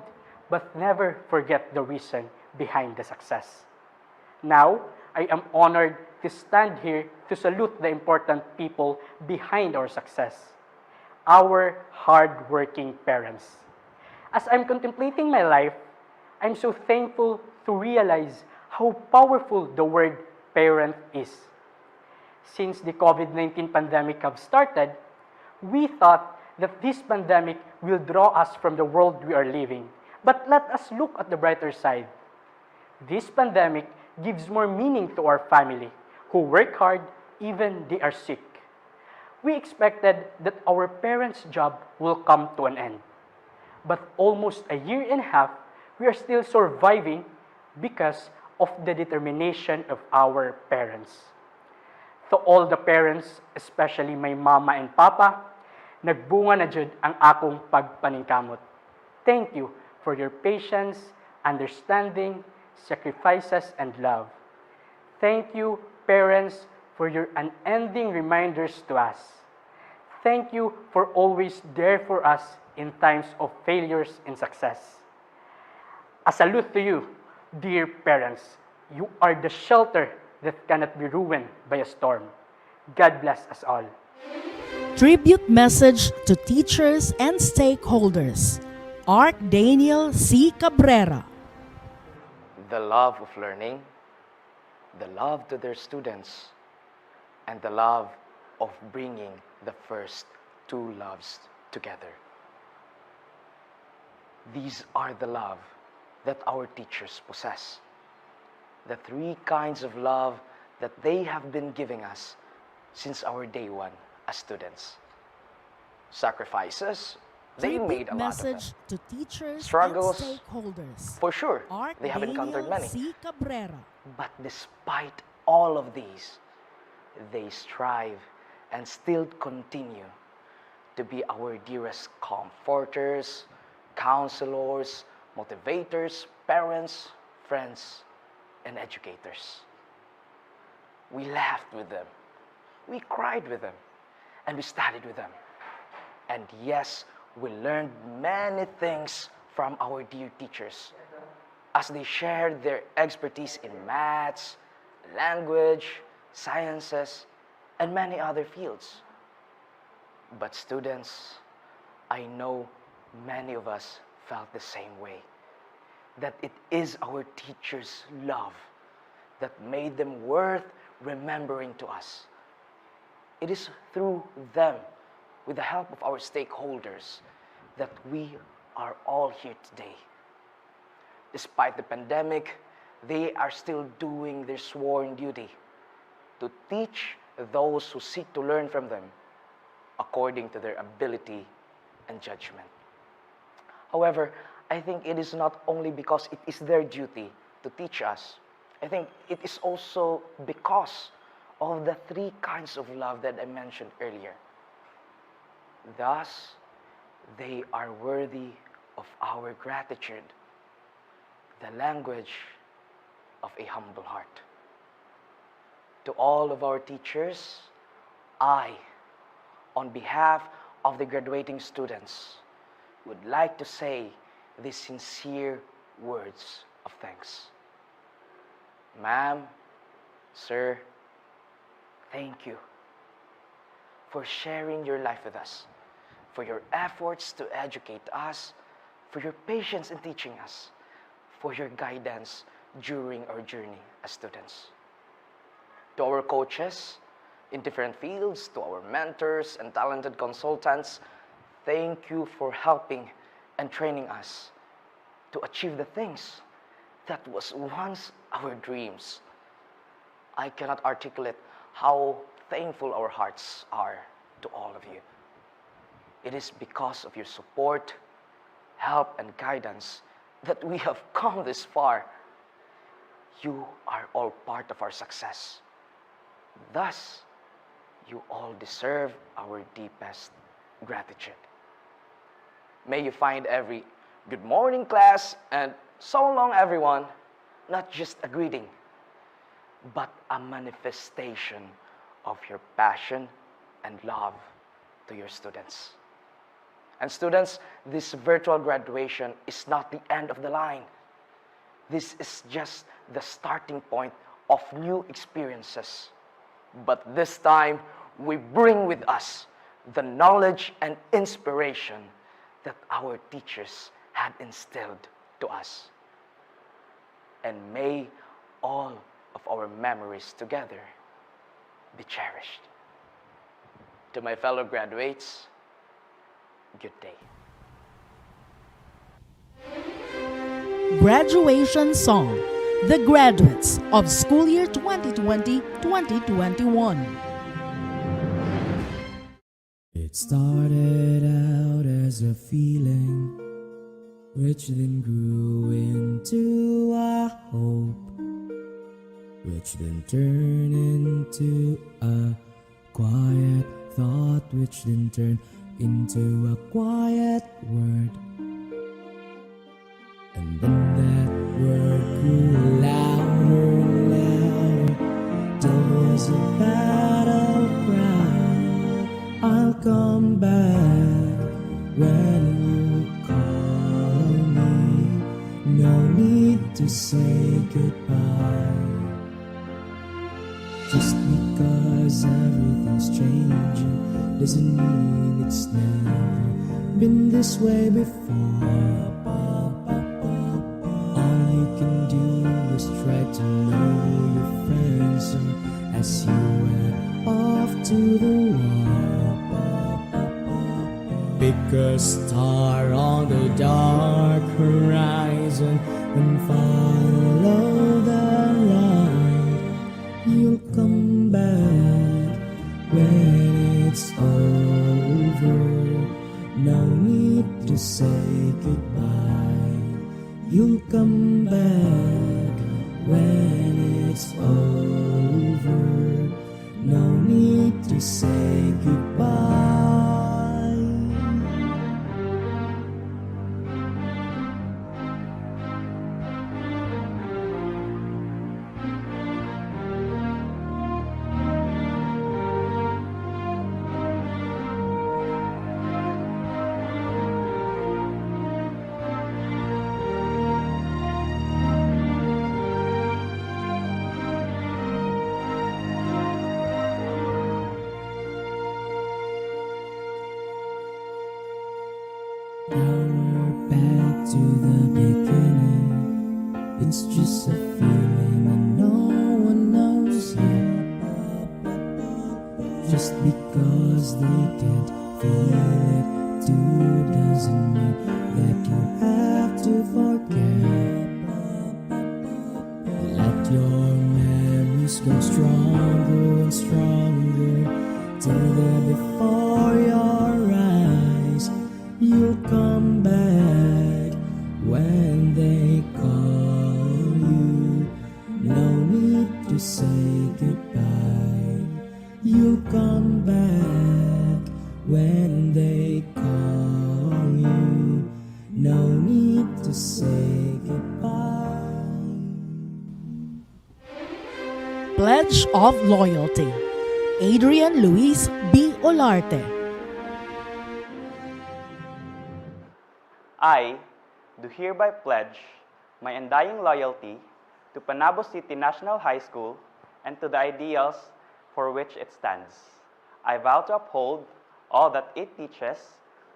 but never forget the reason behind the success. Now, I am honored to stand here to salute the important people behind our success, our hard-working parents. As I'm contemplating my life, I'm so thankful to realize how powerful the word parent is. Since the COVID-19 pandemic have started, we thought that this pandemic will draw us from the world we are living. But let us look at the brighter side. This pandemic gives more meaning to our family, who work hard even they are sick. We expected that our parents' job will come to an end. But almost a year and a half, we are still surviving because of the determination of our parents. To all the parents, especially my mama and papa, nagbunga na jud ang akong pagpaningkamot. Thank you for your patience, understanding, sacrifices, and love. Thank you, parents, for your unending reminders to us. Thank you for always there for us in times of failures and success. A salute to you, dear parents. You are the shelter that cannot be ruined by a storm. God bless us all. Tribute message to teachers and stakeholders. Art Daniel C. Cabrera. The love of learning, the love to their students, and the love of bringing the first two loves together. These are the love that our teachers possess. The three kinds of love that they have been giving us since our day one as students. Sacrifices, they made a lot of them. To teachers Struggles, and stakeholders. for sure, Art they have encountered Daniel many. C. Cabrera. But despite all of these, they strive and still continue to be our dearest comforters, counselors, motivators, parents, friends, and educators. We laughed with them, we cried with them, and we studied with them. And yes, we learned many things from our dear teachers as they shared their expertise in maths, language, sciences, and many other fields. But students, I know many of us felt the same way, that it is our teachers' love that made them worth remembering to us. It is through them, with the help of our stakeholders, that we are all here today. Despite the pandemic, they are still doing their sworn duty to teach those who seek to learn from them according to their ability and judgment. However, I think it is not only because it is their duty to teach us. I think it is also because of the three kinds of love that I mentioned earlier. Thus, they are worthy of our gratitude, the language of a humble heart. To all of our teachers, I, on behalf of the graduating students, would like to say these sincere words of thanks. Ma'am, sir, thank you for sharing your life with us, for your efforts to educate us, for your patience in teaching us, for your guidance during our journey as students. To our coaches in different fields, to our mentors and talented consultants, thank you for helping and training us to achieve the things that was once our dreams. I cannot articulate how thankful our hearts are to all of you. It is because of your support, help, and guidance that we have come this far. You are all part of our success. Thus, you all deserve our deepest gratitude. May you find every good morning class and so long everyone not just a greeting, but a manifestation of your passion and love to your students. And students, this virtual graduation is not the end of the line. This is just the starting point of new experiences. But this time, we bring with us the knowledge and inspiration that our teachers had instilled to us. And may all of our memories together be cherished. To my fellow graduates, good day. Graduation Song, The Graduates of School Year 2020-2021. It started out as a feeling, which then grew into a hope, which then turned into a quiet thought, which then turned into a quiet word. And then that word grew louder and louder, till there's a battleground. I'll come back when you call me. No need to say goodbye. Just because everything's changing doesn't mean it's never been this way before. All you can do is try to know your friends as you head off to the war. Pick a star on the dark horizon and follow the light. You'll come back when it's over. No need to say goodbye. You'll come back when it's over. No need to say goodbye. It's just a feeling and no one knows it. Just because they can't feel it too doesn't mean that you have to forget. Let your memories grow stronger and stronger till they're before your eyes. You'll come back when they call you. No need to say goodbye. You'll come back when they call you. No need to say goodbye. Pledge of Loyalty. Adrian Luis B. Olarte. I do hereby pledge my undying loyalty to Panabo City National High School and to the ideals for which it stands. I vow to uphold all that it teaches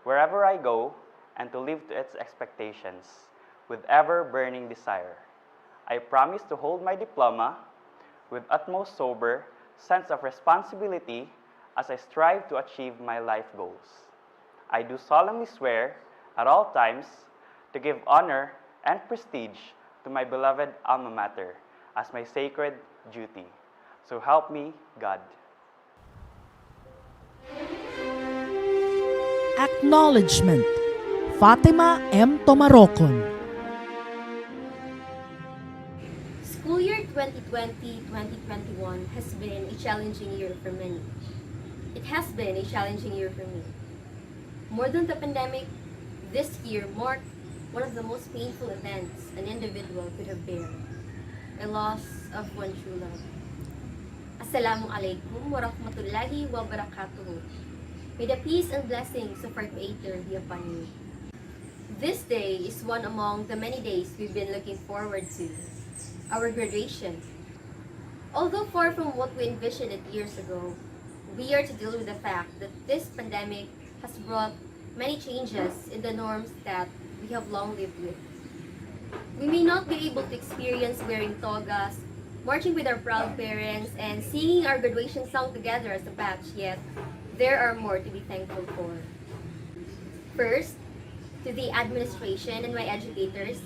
wherever I go and to live to its expectations with ever-burning desire. I promise to hold my diploma with utmost sober sense of responsibility as I strive to achieve my life goals. I do solemnly swear at all times to give honor and prestige to my beloved alma mater as my sacred duty. So help me God. Acknowledgement. Fatima M. Tomarocon. School year 2020-2021 has been a challenging year for many. It has been a challenging year for me. More than the pandemic, this year marked one of the most painful events an individual could have borne. A loss of one true love. Assalamu alaikum wa rahmatullahi wa barakatuhu. May the peace and blessings of our Creator be upon you. This day is one among the many days we've been looking forward to. Our graduation. Although far from what we envisioned it years ago, we are to deal with the fact that this pandemic has brought many changes in the norms that we have long lived with. We may not be able to experience wearing togas, marching with our proud parents, and singing our graduation song together as a batch, yet there are more to be thankful for. First, to the administration and my educators,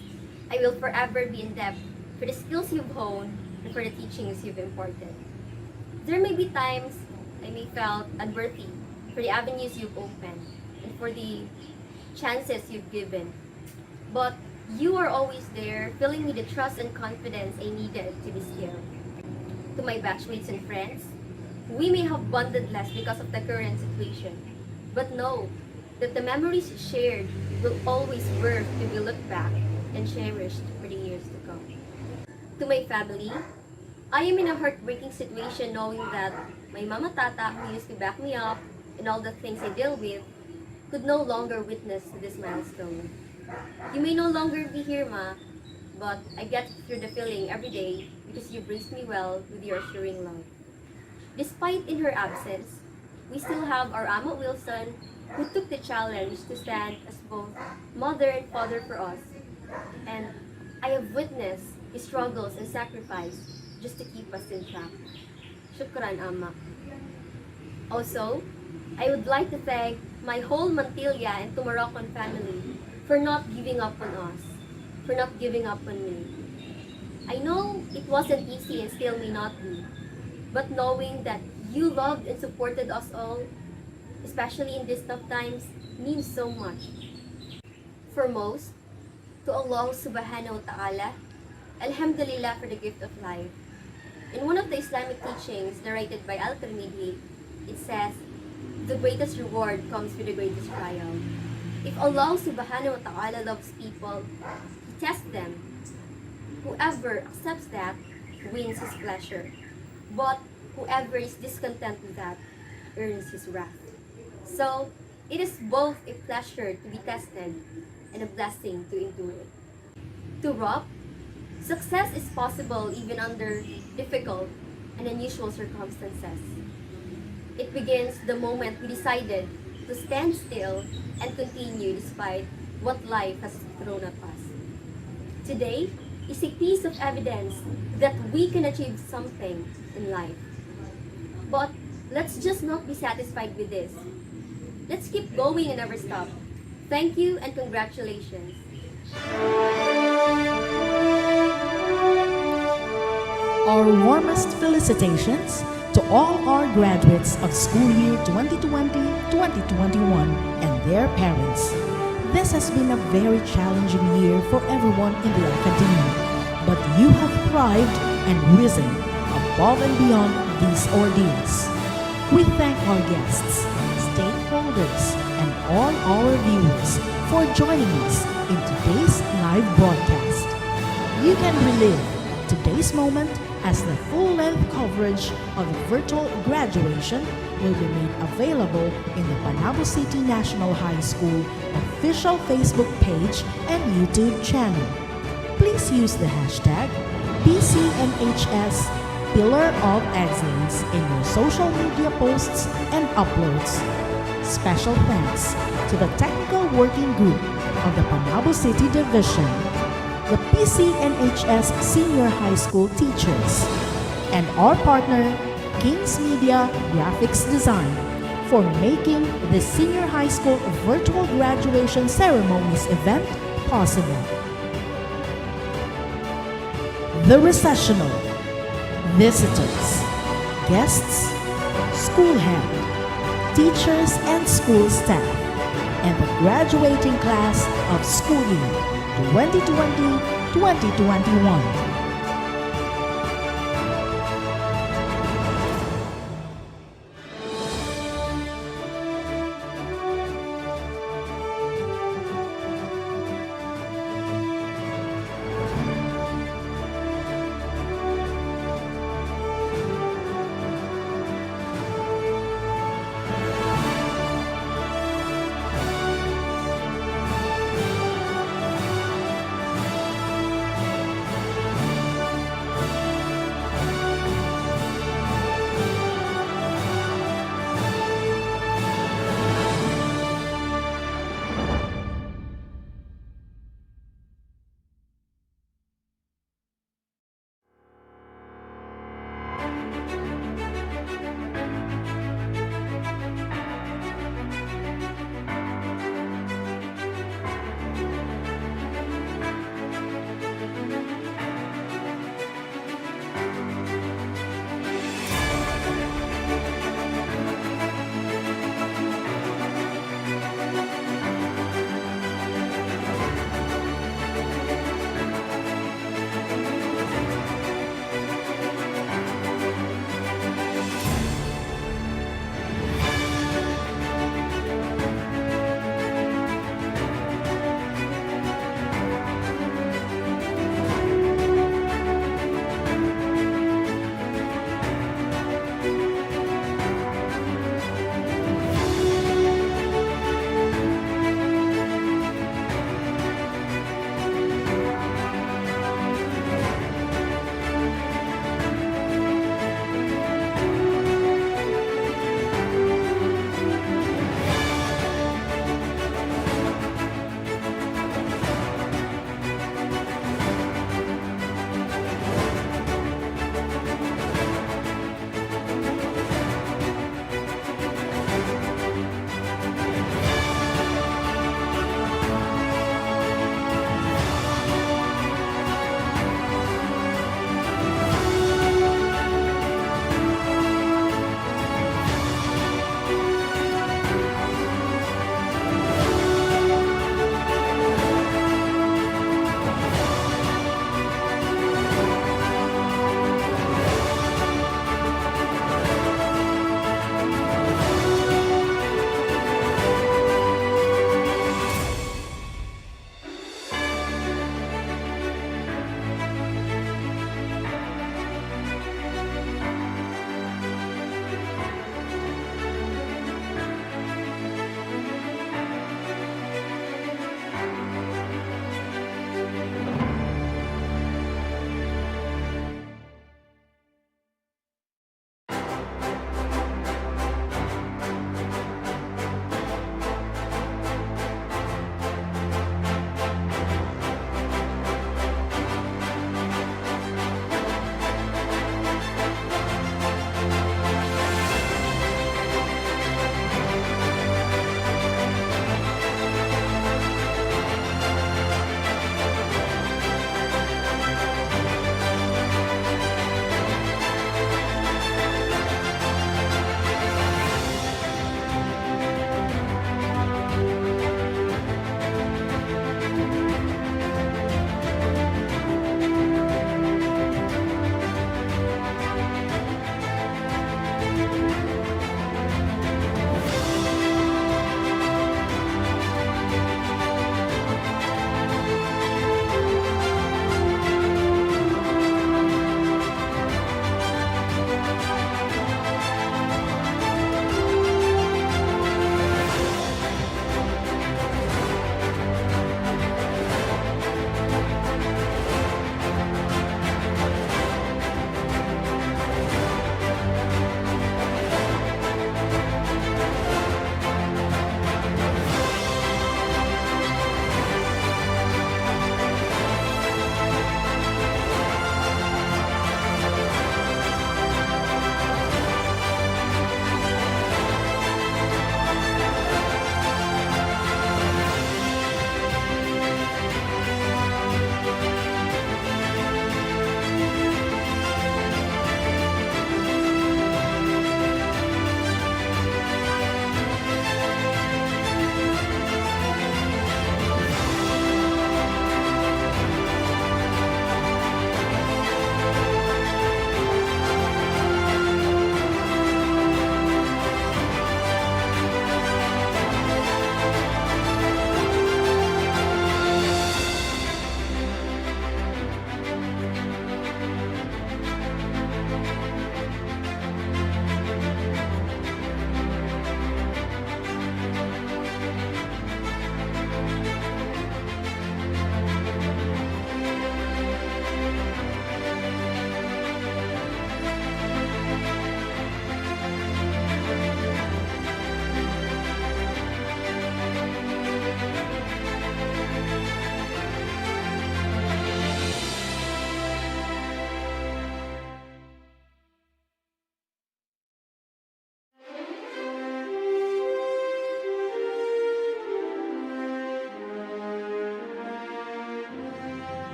I will forever be in debt for the skills you've honed and for the teachings you've imparted. There may be times I may felt unworthy for the avenues you've opened and for the chances you've given. But you are always there, filling me the trust and confidence I needed to be skilled. To my batchmates and friends, we may have bonded less because of the current situation, but know that the memories shared will always worth to be looked back and cherished for the years to come. To my family, I am in a heartbreaking situation knowing that my mama tata, who used to back me up in all the things I deal with, could no longer witness this milestone. You may no longer be here, Ma, but I get through the feeling every day because you raised me well with your assuring love. Despite in her absence, we still have our Ama Wilson, who took the challenge to stand as both mother and father for us. And I have witnessed his struggles and sacrifice just to keep us in track. Shukran, Ama. Also, I would like to thank my whole Mantilla and Tumarocon family for not giving up on us, for not giving up on me. I know it wasn't easy and still may not be, but knowing that you loved and supported us all, especially in these tough times, means so much. For most, to Allah subhanahu wa ta'ala, Alhamdulillah for the gift of life. In one of the Islamic teachings narrated by Al-Tirmidhi, it says, the greatest reward comes with the greatest trial. If Allah subhanahu wa ta'ala loves people, He tests them. Whoever accepts that wins His pleasure. But whoever is discontent with that earns His wrath. So, it is both a pleasure to be tested and a blessing to endure it. To Rob, success is possible even under difficult and unusual circumstances. It begins the moment we decided to stand still and continue despite what life has thrown at us. Today, is a piece of evidence that we can achieve something in life. But let's just not be satisfied with this. Let's keep going and never stop. Thank you and congratulations. Our warmest felicitations to all our graduates of school year 2020-2021 and their parents. This has been a very challenging year for everyone in the academia, but you have thrived and risen above and beyond these ordeals. We thank our guests, stakeholders, and all our viewers for joining us in today's live broadcast. You can relive today's moment as the full-length coverage of the virtual graduation will be made available in the Panabo City National High School official Facebook page and YouTube channel. Please use the hashtag PCNHS Pillar of Excellence in your social media posts and uploads. Special thanks to the Technical Working Group of the Panabo City Division, the PCNHS Senior High School teachers, and our partner, Kings Media Graphics Design, for making the Senior High School virtual graduation ceremonies event possible. The Processional, visitors, guests, school head, teachers and school staff, and the graduating class of school year 2020-2021.